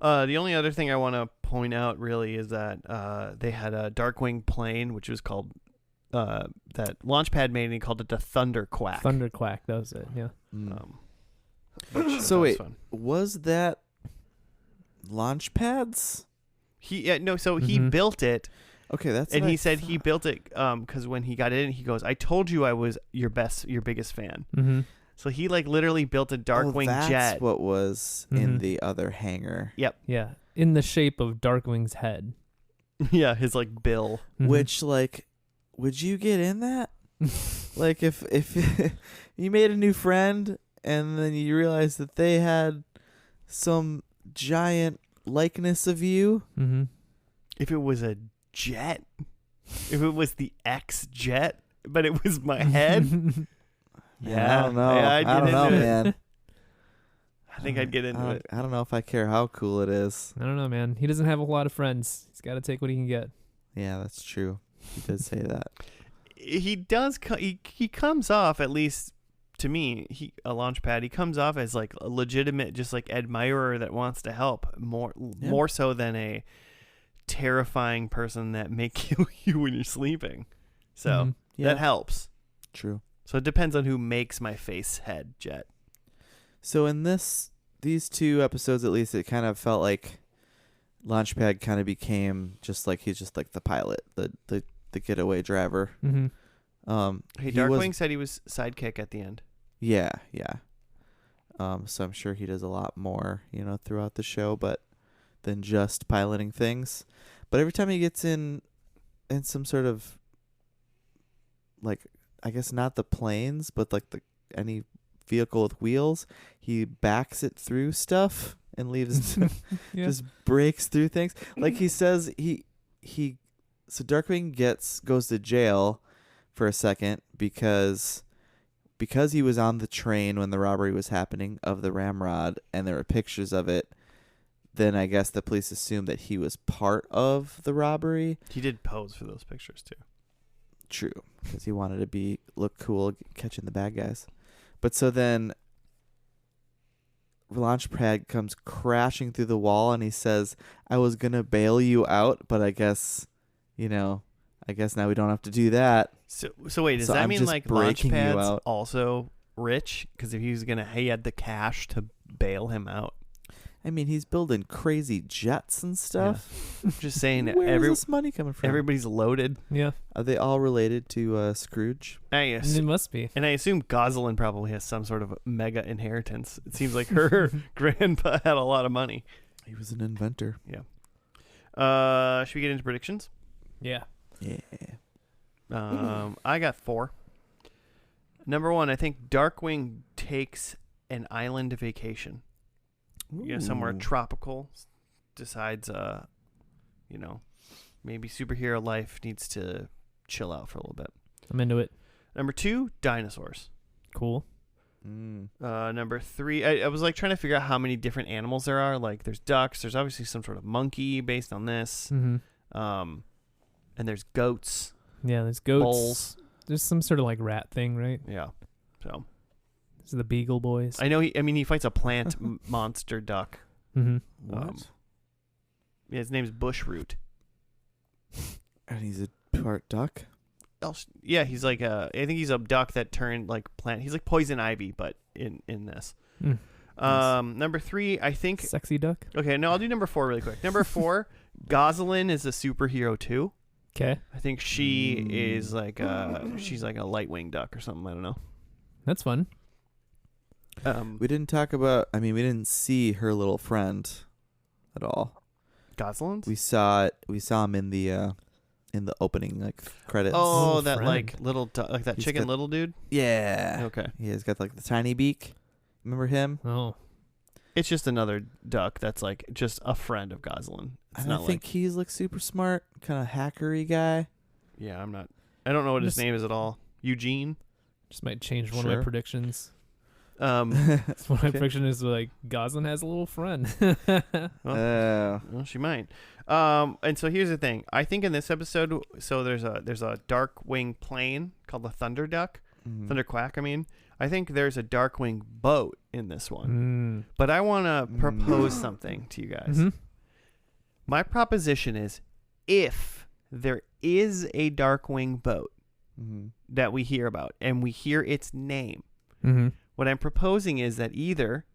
The only other thing I want to point out really is that they had a Darkwing plane, which was called that Launchpad made, and he called it the Thunderquack. Thunderquack, that was it. Yeah. So wait, was that Launchpad's? He built it. Okay, that's and he said he built it because when he got in, he goes, "I told you I was your biggest fan." Mm-hmm. So he like literally built a Darkwing jet. That's what was in the other hangar. Yep. Yeah, in the shape of Darkwing's head. Yeah, his like bill. Mm-hmm. Which like, would you get in that? Like if you made a new friend and then you realized that they had some giant likeness of you. Mm-hmm. If it was a jet, if it was the X jet, but it was my head. Yeah, I don't know. I don't know, man. I think I'd get into it. I don't know if I care how cool it is. I don't know, man. He doesn't have a lot of friends. He's got to take what he can get. Yeah, that's true. He did say that. He does. He comes off, at least to me, a Launchpad. He comes off as like a legitimate, just like admirer that wants to help more so than a terrifying person that may kill you when you're sleeping. So that helps. True. So it depends on who makes my face head jet. So in these two episodes, at least, it kind of felt like Launchpad kind of became he's just like the pilot, the getaway driver. Mm-hmm. Hey, Darkwing said he was sidekick at the end. Yeah. So I'm sure he does a lot more, throughout the show, but than just piloting things. But every time he gets in some sort of, like, I guess not the planes, but like any vehicle with wheels, he backs it through stuff and leaves just breaks through things. Like he says so Darkwing goes to jail for a second because he was on the train when the robbery was happening of the ramrod and there were pictures of it. Then I guess the police assumed that he was part of the robbery. He did pose for those pictures too. True, because he wanted to look cool catching the bad guys. But so then Launchpad comes crashing through the wall and he says, I was going to bail you out, but I guess now we don't have to do that. So wait, does that mean like Launchpad's also rich? Because if he had the cash to bail him out. I mean, he's building crazy jets and stuff. Yeah. I'm just saying, where's this money coming from? Everybody's loaded. Yeah. Are they all related to Scrooge? It must be. And I assume Gosling probably has some sort of mega inheritance. It seems like her grandpa had a lot of money. He was an inventor. Yeah. Should we get into predictions? Yeah. I got 4. Number 1, I think Darkwing takes an island vacation. Somewhere tropical. Decides, maybe superhero life needs to chill out for a little bit. I'm into it. Number 2, dinosaurs. Cool. Number 3, I was like trying to figure out how many different animals there are. Like there's ducks. There's obviously some sort of monkey based on this. Mm-hmm. And there's goats. Yeah, there's goats. Bulls. There's some sort of like rat thing, right? Yeah. So. These are the Beagle Boys. I know. He fights a plant monster duck. Mm-hmm. What? His name's Bushroot. And he's a part duck? Yeah, he's like I think he's a duck that turned like plant. He's like poison ivy, but in this. Nice. Number 3, I think. Sexy duck. Okay, no, I'll do number 4 really quick. Number 4, Gosling is a superhero too. Okay. I think she is like she's like a light-winged duck or something. I don't know. That's fun. We didn't talk about. I mean, we didn't see her little friend at all. Gosling's? We saw him in the opening like credits. Oh, Little that friend. like little like that He's chicken got- little dude. Yeah. Okay, He's got like the tiny beak. Remember him? Oh. it's just another duck that's like just a friend of Gosling. It's I not think like he's like super smart, kind of hackery guy. yeah. I don't know what his Just- name is at all. Eugene. Just might change one of Sure. my predictions. Um, So my prediction is like Gosling has a little friend. Oh. well, she might. And so here's the thing. I think in this episode, so there's a Darkwing plane called the Thunder Duck, Thunder Quack. I mean, I think there's a Darkwing boat in this one. But I want to propose something to you guys. Mm-hmm. My proposition is, if there is a Darkwing boat that we hear about and we hear its name, what I'm proposing is that either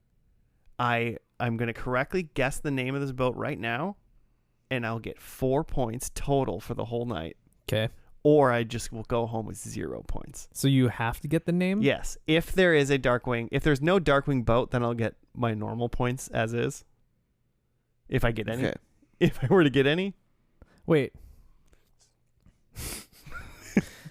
I'm going to correctly guess the name of this boat right now, and I'll get 4 points total for the whole night. Okay. Or I just will go home with 0 points. So you have to get the name? Yes. If there is a Darkwing, if there's no Darkwing boat, then I'll get my normal points as is. If I get any. Okay. If I were to get any. Wait.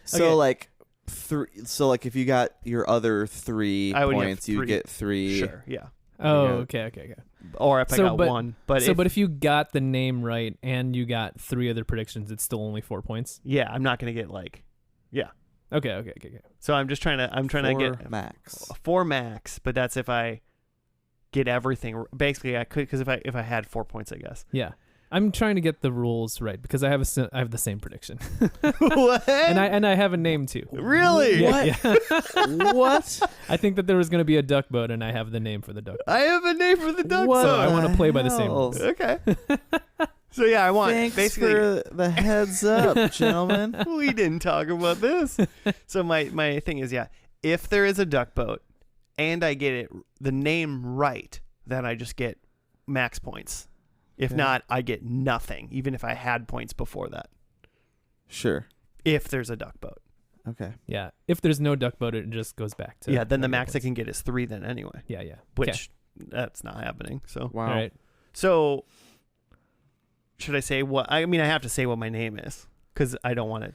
So Okay. like if you got your other 3 I would get points, you 3. get 3. Sure. Yeah. Oh, Yeah. okay. Or if I got 1. But if you got the name right and you got 3 other predictions, it's still only 4 points. yeah, I'm not going to get like, yeah. Okay. So I'm trying to get max. 4 max, but that's if I get everything. Basically, I could, because if I had 4 points, I guess. Yeah. I'm trying to get the rules right because I have the same prediction. What? and I have a name too. Really? Yeah, yeah. What? I think that there was going to be a duck boat and I have the name for the duck. I have a name for the duck. What So boat. I want to play by the same hell? rules. Okay. So yeah, I want Thanks basically. for the heads up, gentlemen. We didn't talk about this. So my thing is, yeah, if there is a duck boat and I get the name right, then I just get max points If not, I get nothing, even if I had points before that. Sure. If there's a duck boat. Okay. Yeah. If there's no duck boat, it just goes back to. Yeah, then the max points. I can get is 3 then anyway. Yeah. Which, that's not happening. So. Wow. All right. So, should I say what? I mean, I have to say what my name is. Because I don't want to,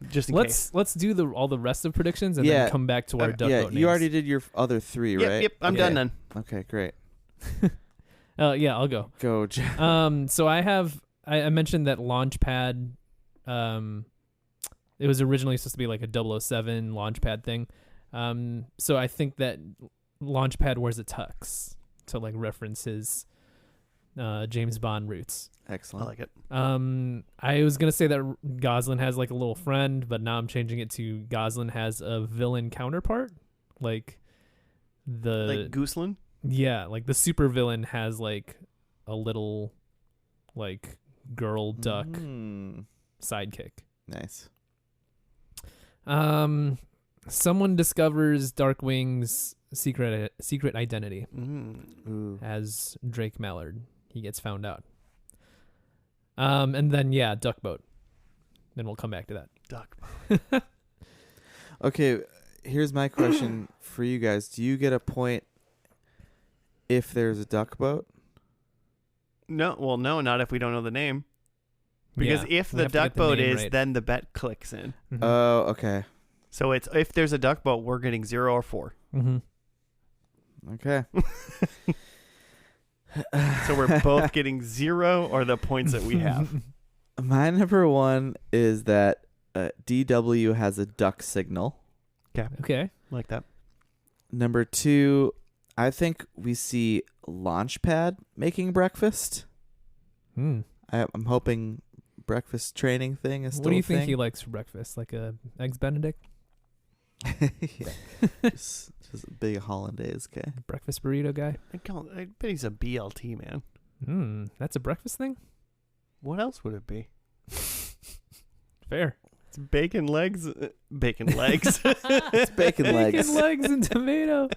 just in case. Let's do all the rest of predictions and then come back to our duck boat names. You already did your other 3, right? Yep, I'm done then. Okay, great. Yeah, I'll go. Go, Jeff. So I mentioned that Launchpad, it was originally supposed to be like a 007 Launchpad thing. So I think that Launchpad wears a tux to like reference his James Bond roots. Excellent. I like it. I was gonna say that Gosling has like a little friend, but now I'm changing it to Gosling has a villain counterpart, like Gooseland? Yeah, like the super villain has like a little like girl duck sidekick. Nice. Someone discovers Darkwing's secret identity as Drake Mallard. He gets found out. And then duck boat. Then we'll come back to that. Duck boat. Okay, here's my question for you guys. Do you get a point if there's a duck boat? No, not if we don't know the name. Because if the duck boat is, right, then the bet clicks in. Mm-hmm. Oh, okay. So it's if there's a duck boat, we're getting 0 or 4. Mm-hmm. Okay. So we're both getting 0 or the points that we have. My number 1 is that DW has a duck signal. Okay. Like that. Number 2, I think we see Launchpad making breakfast. I'm hoping breakfast training thing is still What do you a think thing. he likes for breakfast? Like a Eggs Benedict? Yeah. just a big hollandaise, okay? Breakfast burrito guy? I bet he's a BLT, man. That's a breakfast thing? What else would it be? Fair. It's bacon legs. Bacon legs. It's bacon legs. Bacon legs and tomato.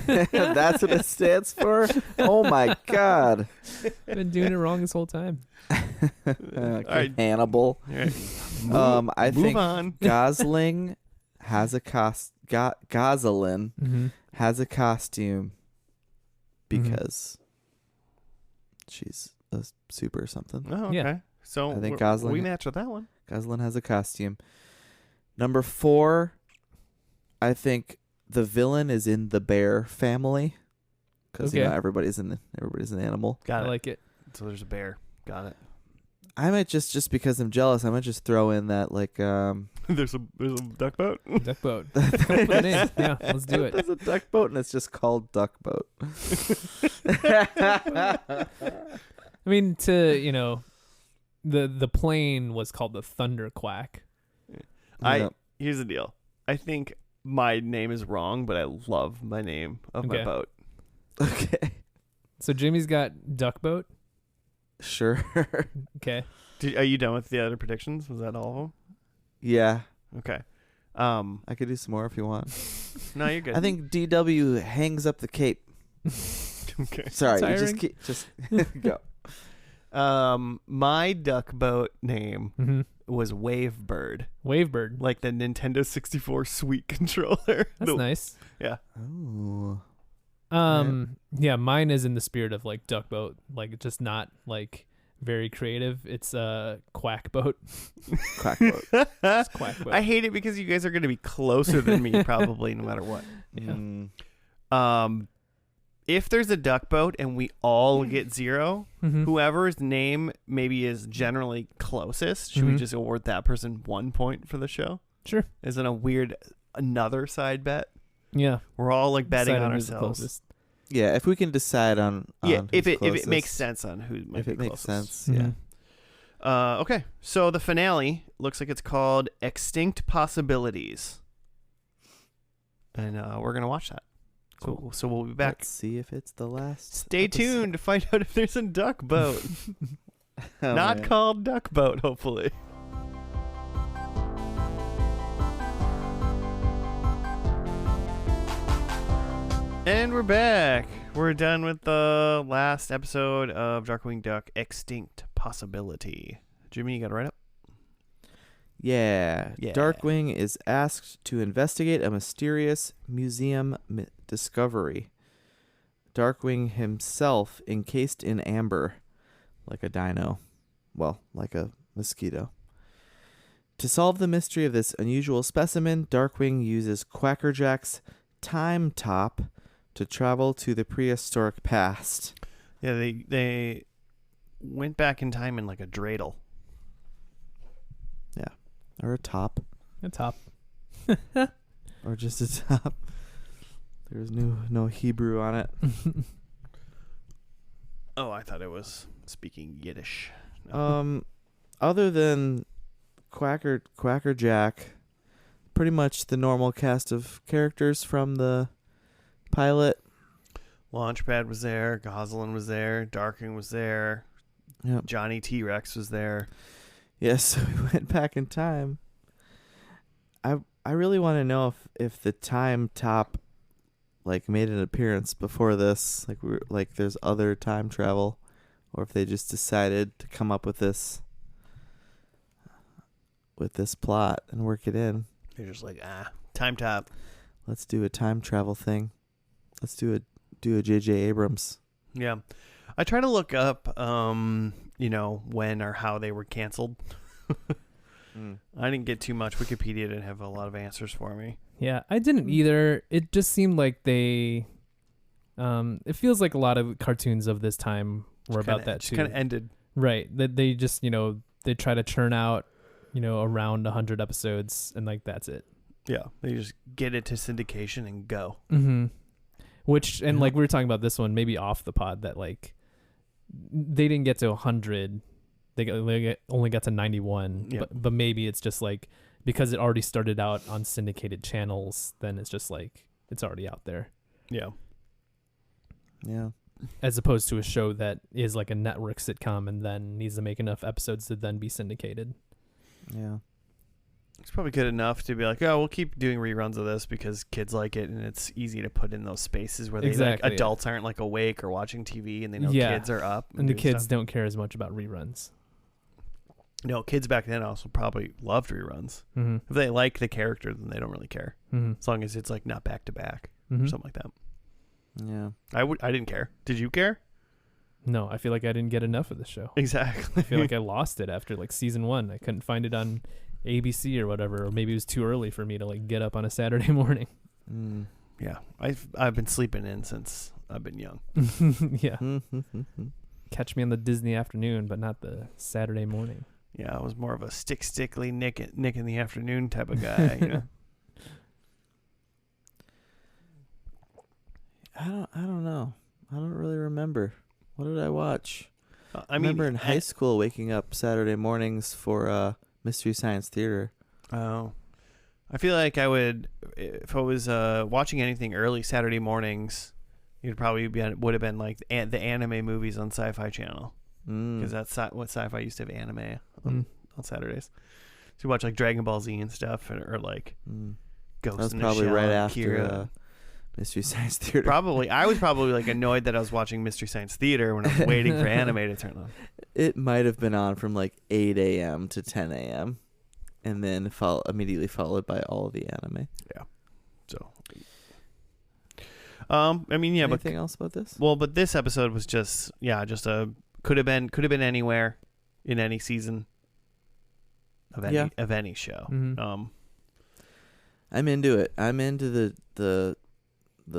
That's what it stands for? Oh, my God. Been doing it wrong this whole time. Okay, All right. Hannibal. All right. I Move think on. Gosling has a Gosalyn has a costume because she's a super something. Oh, okay. Yeah. So I think Gosling, we match with that one. Gosalyn has a costume. Number 4, I think the villain is in the bear family because everybody's an animal. Got it. I like it. So there's a bear. Got it. I might just because I'm jealous, I might just throw in that like there's a duck boat. Duck boat. Come up with a name. Yeah, let's do it. There's a duck boat and it's just called Duck Boat. I mean, the plane was called the Thunder Quack. Here's the deal. I think my name is wrong, but I love my name of my boat. Okay. So Jimmy's got Duck Boat. Sure. Okay. Are you done with the other predictions? Was that all of them? Yeah. Okay. I could do some more if you want. No, you're good. I think DW hangs up the cape. Okay. Sorry, you just go. My duck boat name was Wavebird. Wavebird. Like the Nintendo 64 Sweet controller. That's nice. Yeah. Oh. Yeah, mine is in the spirit of like Duck Boat, like just not like very creative. It's Quack Boat. Quack Boat. It's Quack Boat. I hate it because you guys are going to be closer than me probably no matter what. Yeah. If there's a duck boat and we all get 0, whoever's name maybe is generally closest, should we just award that person 1 point for the show? Sure. Isn't a weird another side bet? Yeah. We're all like betting Decide on who's the ourselves. closest. Yeah, if we can decide on if who's it makes sense on who might be if it makes closest. sense, yeah. Okay, so the finale looks like it's called Extinct Possibilities, and we're gonna watch that. Cool. So we'll be back. Let's see if it's the last. Stay tuned to find out if there's a duck boat. Not man. called Duck Boat, hopefully. And we're back. We're done with the last episode of Darkwing Duck Extinct Possibility. Jimmy, you got to write up? Yeah. Darkwing is asked to investigate a mysterious museum discovery. Darkwing himself encased in amber, like a dino. Well, like a mosquito. To solve the mystery of this unusual specimen, Darkwing uses Quackerjack's Time Top to travel to the prehistoric past. Yeah, they went back in time in like a dreidel. Yeah. Or a top. A top. Or just a top. There's no Hebrew on it. Oh, I thought it was speaking Yiddish. No. Other than Quackerjack, pretty much the normal cast of characters from the pilot. Launchpad was there, Gosalyn was there, Darkwing was there, Yep. Johnny T-Rex was there. Yes, so we went back in time. I really want to know if the Time Top like made an appearance before this, like there's other time travel, or if they just decided to come up with this plot and work it in. They're just like, Time Top. Let's do a time travel thing. Let's do a J.J. Abrams. Yeah. I try to look up, when or how they were canceled. I didn't get too much. Wikipedia didn't have a lot of answers for me. Yeah, I didn't either. It just seemed like they... it feels like a lot of cartoons of this time were about that too. Kind of ended. Right. That they just, they try to churn out, around 100 episodes and like that's it. Yeah. They just get it to syndication and go. Mm-hmm. Which, and like we were talking about this one, maybe off the pod, that like they didn't get to 100. They only got to 91. Yep. But maybe it's just like because it already started out on syndicated channels, then it's just like it's already out there. Yeah. Yeah. As opposed to a show that is like a network sitcom and then needs to make enough episodes to then be syndicated. Yeah. It's probably good enough to be like, oh, we'll keep doing reruns of this because kids like it, and it's easy to put in those spaces where adults aren't like awake or watching TV, and they know kids are up. And the kids don't care as much about reruns. No, kids back then also probably loved reruns. Mm-hmm. If they like the character, then they don't really care. Mm-hmm. As long as it's like not back to back or something like that. Yeah. I didn't care. Did you care? No, I feel like I didn't get enough of the show. Exactly. I feel like I lost it after like season 1. I couldn't find it on ABC or whatever, or maybe it was too early for me to like get up on a Saturday morning. Yeah, I've been sleeping in since I've been young. Yeah. Catch me on the Disney afternoon, but not the Saturday morning. Yeah, I was more of a stickly Nick in the afternoon type of guy. I don't know. I don't really remember. What did I watch? I remember in high school waking up Saturday mornings for Mystery Science Theater. Oh, I feel like I would, if I was watching anything early Saturday mornings, would have been like the anime movies on Sci-Fi Channel, because that's what Sci-Fi used to have anime on Saturdays. So you watch like Dragon Ball Z and stuff, or like Ghost in the Shell. That's probably right after Kira. Mystery Science Theater. Probably. I was probably like annoyed that I was watching Mystery Science Theater when I was waiting for anime to turn on. It might have been on from like 8 a.m. to 10 a.m. and then immediately followed by all of the anime. Yeah. So, Anything else about this? Well, but this episode was just could have been anywhere in any season of any show. Mm-hmm. I'm into it. I'm into the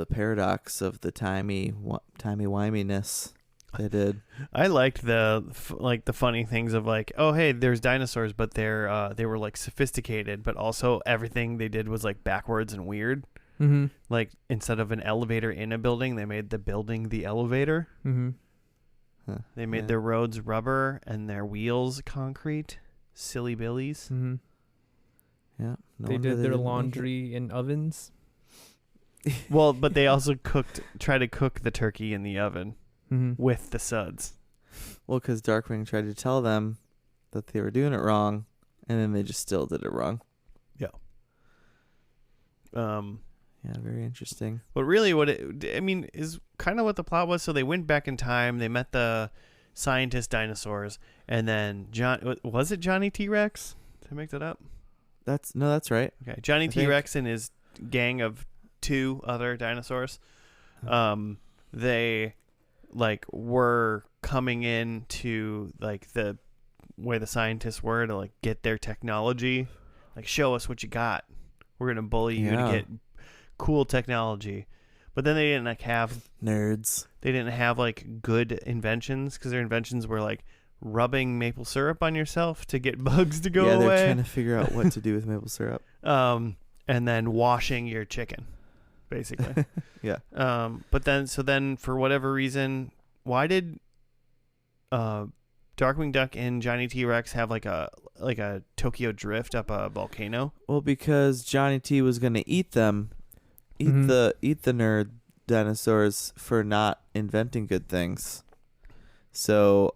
paradox of the timey-wiminess they did. I liked the funny things of like, oh hey, there's dinosaurs, but they were like sophisticated, but also everything they did was like backwards and weird. Mm-hmm. Like instead of an elevator in a building, they made the building the elevator. Mm-hmm. Huh. They made their roads rubber and their wheels concrete. Silly billies. Mm-hmm. Yeah, they did their laundry in ovens. Well, but they also tried to cook the turkey in the oven with the suds. Well, because Darkwing tried to tell them that they were doing it wrong, and then they just still did it wrong. Yeah. Yeah, very interesting. But really, is kind of what the plot was. So they went back in time. They met the scientist dinosaurs, and then was it Johnny T-Rex? Did I make that up? That's right. Okay, Johnny T-Rex and his gang of 2 other dinosaurs. They were coming in to the where the scientists were to get their technology, show us what you got. We're gonna bully you to get cool technology. But then they didn't have nerds. They didn't have good inventions, because their inventions were rubbing maple syrup on yourself to get bugs to go away. Yeah, they're trying to figure out what to do with maple syrup. And then washing your chicken, basically. Yeah. But then for whatever reason, why did Darkwing Duck and Johnny T-Rex have a Tokyo drift up a volcano? Well, because Johnny T was gonna eat them, the nerd dinosaurs for not inventing good things. So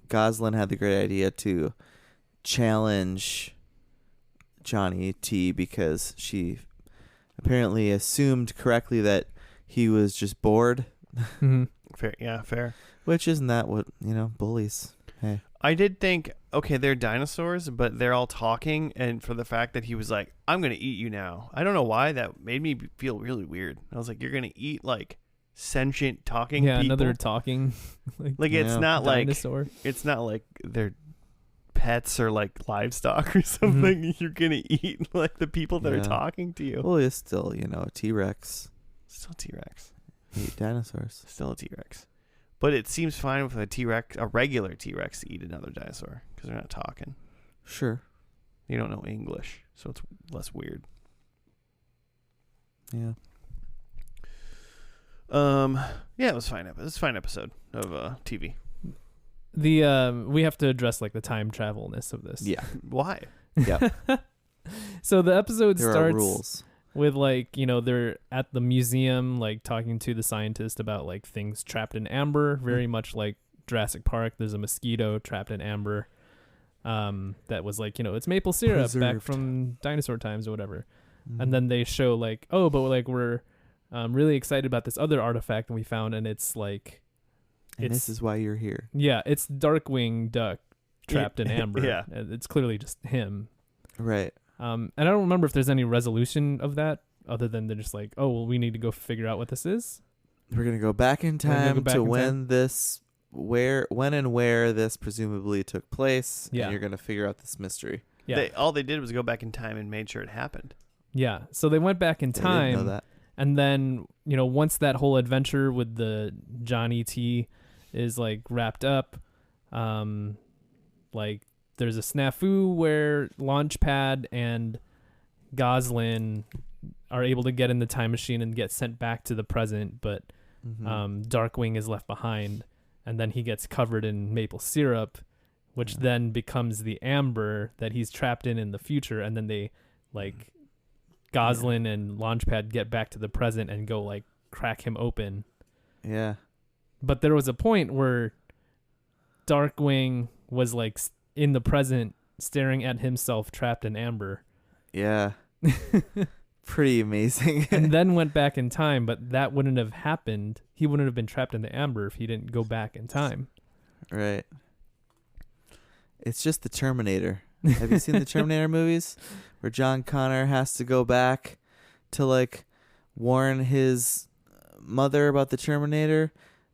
Goslin had the great idea to challenge Johnny T because she apparently assumed correctly that he was just bored. Fair. Which isn't that what, bullies. Hey. I did think, okay, they're dinosaurs, but they're all talking, and for the fact that he was like, I'm going to eat you now. I don't know why. That made me feel really weird. I was like, you're going to eat, sentient talking people? Yeah, another talking. It's not dinosaur. It's not like they're pets or livestock or something. You're going to eat, the people that are talking to you. Well, it's still, a T-Rex. Still T-Rex. Eat dinosaurs. Still a T-Rex. But it seems fine with a regular T-Rex to eat another dinosaur because they're not talking. Sure. You don't know English, so it's less weird. Yeah. Yeah, it was fine. It was a fine episode of TV. We have to address the time travelness of this. Yeah. Why? Yeah. So the episode there starts are rules. with they're at the museum talking to the scientist about things trapped in amber, very much like Jurassic Park. There's a mosquito trapped in amber that was it's maple syrup back from dinosaur times or whatever. And then they show we're really excited about this other artifact we found, and it's this is why you're here. Yeah, it's Darkwing Duck trapped in amber. Yeah. It's clearly just him. Right. And I don't remember if there's any resolution of that other than they're just we need to go figure out what this is. We're going to go back in time to when this presumably took place. Yeah. And you're going to figure out this mystery. Yeah. All they did was go back in time and made sure it happened. Yeah. So they went back in time. I didn't know that. And then, once that whole adventure with the Johnny T is wrapped up, there's a snafu where Launchpad and Goslin are able to get in the time machine and get sent back to the present, but Darkwing is left behind, and then he gets covered in maple syrup, which then becomes the amber that he's trapped in the future, and then they Goslin and Launchpad get back to the present and go crack him open. Yeah. But there was a point where Darkwing was in the present staring at himself trapped in amber. Yeah. Pretty amazing. And then went back in time, but that wouldn't have happened. He wouldn't have been trapped in the amber if he didn't go back in time. Right. It's just the Terminator. Have you seen the Terminator movies where John Connor has to go back to warn his mother about the Terminator,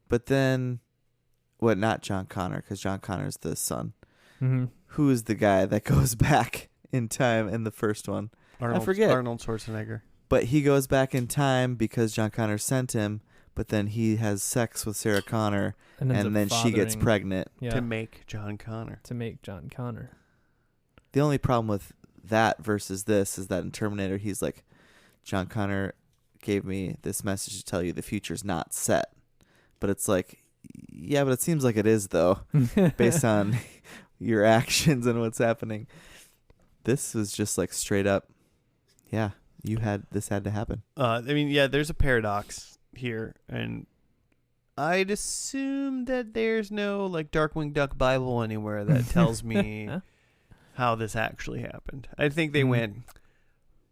but then not John Connor, because John Connor's the son. Who is the guy that goes back in time in the first one? I forget. Arnold Schwarzenegger. But he goes back in time because John Connor sent him, but then he has sex with Sarah Connor, and then she gets pregnant. Yeah. To make John Connor. The only problem with that versus this is that in Terminator, he's John Connor gave me this message to tell you the future's not set. But it's yeah, but it seems like it is, though, based on your actions and what's happening. This was just straight up, yeah, this had to happen. There's a paradox here, and I'd assume that there's no Darkwing Duck Bible anywhere that tells me how this actually happened. I think they went,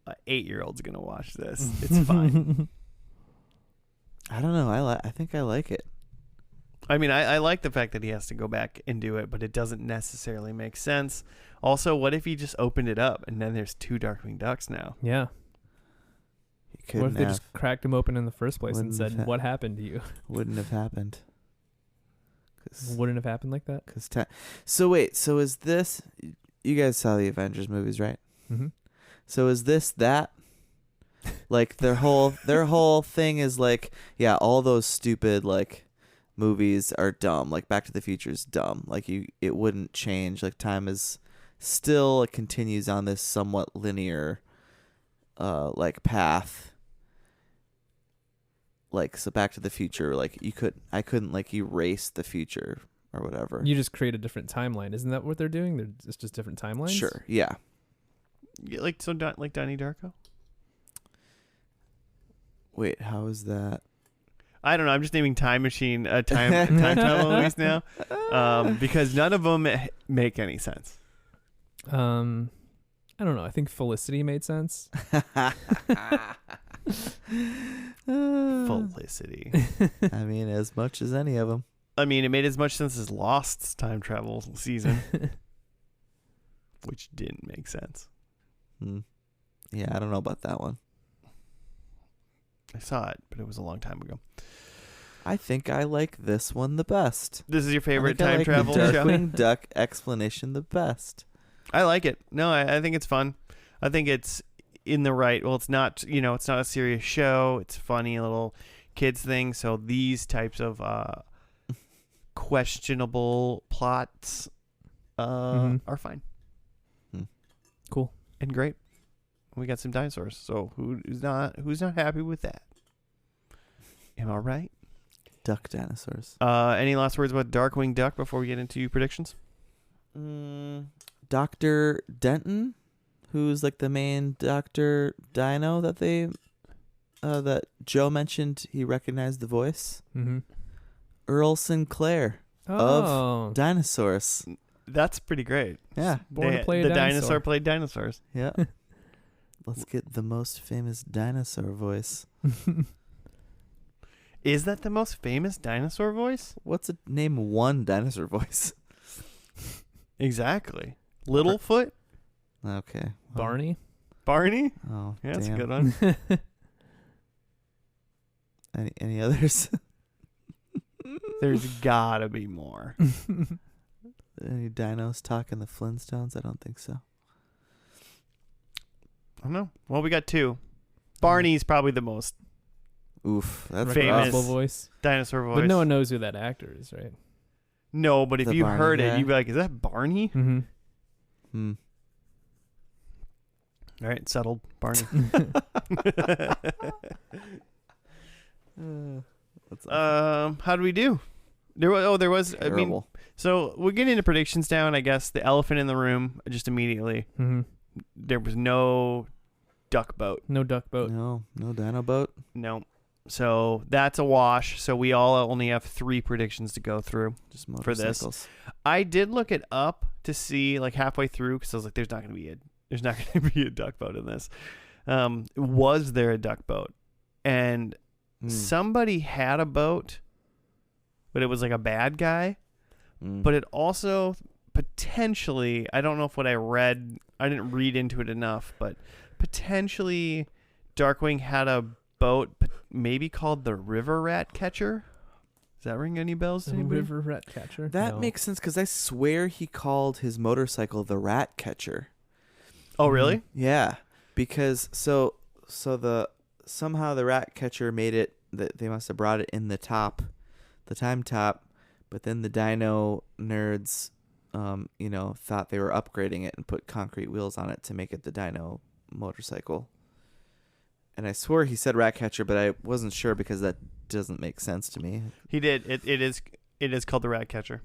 an 8-year-old's gonna watch this. It's fine. I don't know. I think I like it. I mean, I like the fact that he has to go back and do it, but it doesn't necessarily make sense. Also, what if he just opened it up and then there's 2 Darkwing Ducks now? Yeah. What if they just cracked him open in the first place and said, "What happened to you?" Wouldn't have happened. Wouldn't have happened like that. So wait. So is this? You guys saw the Avengers movies, right? Mm-hmm. So is this that? Like their whole thing is like, yeah, all those stupid like movies are dumb. Like Back to the Future is dumb. Like it wouldn't change. Like time is still, it continues on this somewhat linear like path. Like, so Back to the Future, like I couldn't like erase the future or whatever. You just create a different timeline. Isn't that what they're doing? It's just different timelines? Sure. Yeah. Like Donnie Darko? Wait, how is that? I don't know. I'm just naming time travel movies now, because none of them make any sense. I don't know. I think Felicity made sense. Felicity. I mean, as much as any of them. I mean, it made as much sense as Lost's time travel season, which didn't make sense. Yeah, I don't know about that one. I saw it, but it was a long time ago. I think I like this one the best. This is your favorite I time like travel the show? Darkwing Duck explanation the best. I like it. No, I think it's fun. I think it's in the right. Well, it's not. It's not a serious show. It's funny, a little kids thing. So these types of questionable plots are fine. Cool and great. We got some dinosaurs. So who's not happy with that? Am I right? Duck dinosaurs. Any last words about Darkwing Duck before we get into predictions? Dr. Denton, who's like the main Dr. Dino that that Joe mentioned, he recognized the voice. Mm-hmm. Earl Sinclair of Dinosaurs. That's pretty great. Yeah. Born to play the dinosaur. dinosaur played dinosaurs. Yeah. Let's get the most famous dinosaur voice. Is that the most famous dinosaur voice? Name one dinosaur voice. Exactly. Littlefoot? Okay. Barney? Barney? Oh, yeah, that's damn. a good one. Any others? There's gotta be more. Any dinos talking the Flintstones? I don't think so. I don't know. Well, we got 2. Barney's probably the most that's famous voice. Dinosaur voice. But no one knows who that actor is, right? No, but if you Barney heard guy? it, you'd be like, is that Barney? Mm-hmm. All right, settled. Barney. How do we do? There was. Terrible. I mean, so we'll get into predictions now, and I guess the elephant in the room just immediately. Mm-hmm. There was no duck boat. No duck boat. No dino boat. No. So that's a wash. So we all only have 3 predictions to go through Just for this. I did look it up to see like halfway through because I was like, there's not going to be a duck boat in this. Was there a duck boat? And somebody had a boat, but it was like a bad guy. But it also potentially, I don't know if what I read, I didn't read into it enough, but potentially Darkwing had a boat maybe called the River Rat Catcher. Does that ring any bells to anybody? River Rat Catcher? That makes sense because I swear he called his motorcycle the Rat Catcher. Oh, really? Yeah, because somehow the Rat Catcher made it that they must have brought it in the time top, but then the dino nerds, thought they were upgrading it and put concrete wheels on it to make it the dino motorcycle. And I swore he said Rat Catcher, but I wasn't sure because that doesn't make sense to me. He did. It is called the Rat Catcher.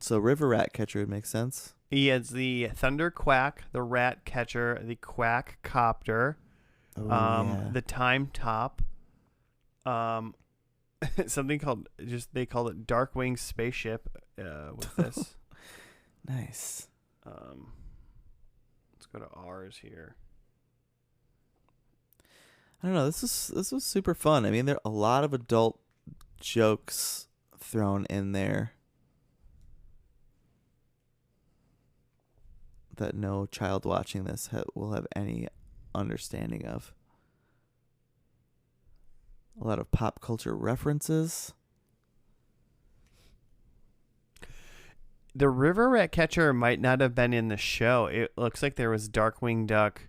So River Rat Catcher would make sense. He has the Thunder Quack, the Rat Catcher, the Quack Copter, the Time Top, something called they called it Darkwing Spaceship with this. Nice. Let's go to ours here. I don't know. This was super fun. I mean, there are a lot of adult jokes thrown in there that no child watching this will have any understanding of. A lot of pop culture references. The river rat catcher might not have been in the show. It looks like there was Darkwing Duck,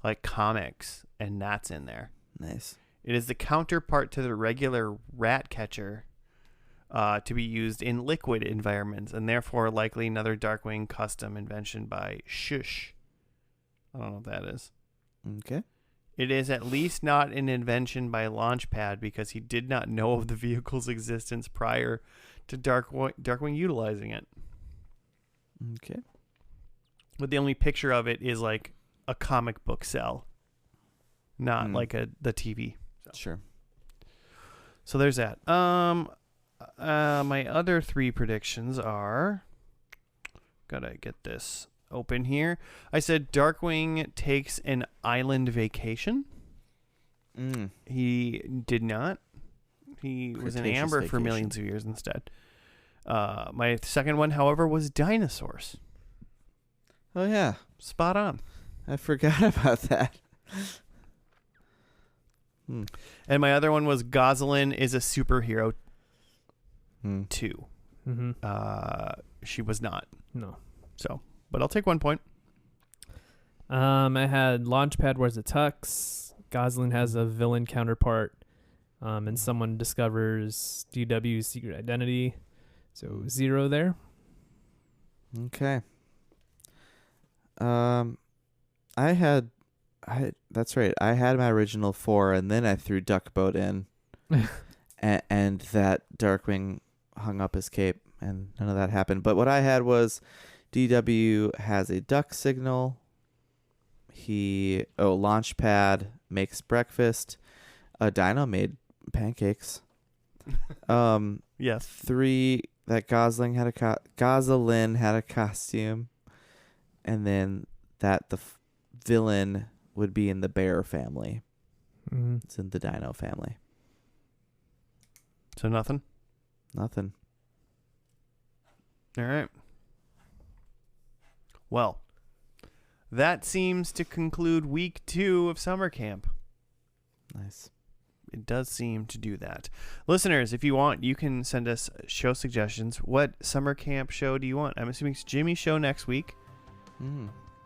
like comics, and that's in there. Nice. It is the counterpart to the regular rat catcher, to be used in liquid environments, and therefore likely another Darkwing custom invention by Shush. I don't know what that is. Okay. It is at least not an invention by Launchpad because he did not know of the vehicle's existence prior to Darkwing utilizing it. Okay. But the only picture of it is like a comic book cell, not like the TV. So. Sure. So there's that. My other 3 predictions are, gotta get this open here. I said Darkwing takes an island vacation. He did not. He was in Amber for millions of years instead. My second one, however, was dinosaurs. Oh, yeah. Spot on. I forgot about that. And my other one was Gosselin is a superhero too. Mm-hmm. She was not. No. So, but I'll take 1 point. I had Launchpad wears a tux. Gosling has a villain counterpart. And someone discovers DW's secret identity. So 0 there. Okay. That's right. I had my original 4, and then I threw Duckboat in, and that Darkwing hung up his cape, and none of that happened. But what I had was DW has a duck signal. Launchpad makes breakfast. A Dino made pancakes. Yes. 3, that Gosling had a costume, and then that the villain would be in the bear family. Mm-hmm. It's in the Dino family. So nothing? Nothing. All right. Well, that seems to conclude week 2 of summer camp. Nice. It does seem to do that. Listeners, if you want, you can send us show suggestions. What summer camp show do you want? I'm assuming it's Jimmy's show next week.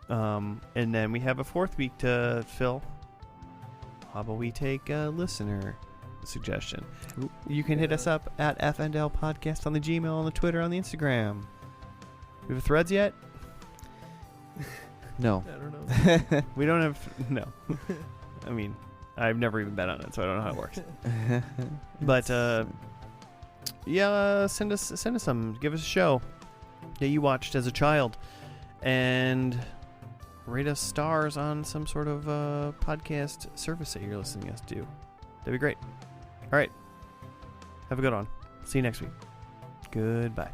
And then we have a 4th week to fill. How about we take a listener suggestion? You can hit us up at FNL Podcast on the Gmail, on the Twitter, on the Instagram. We have Threads yet? No. I don't know. We don't have... No. I mean, I've never even been on it, so I don't know how it works. But, yeah, send us some. Give us a show that you watched as a child. And rate us stars on some sort of podcast service that you're listening to us to. That'd be great. All right. Have a good one. See you next week. Goodbye.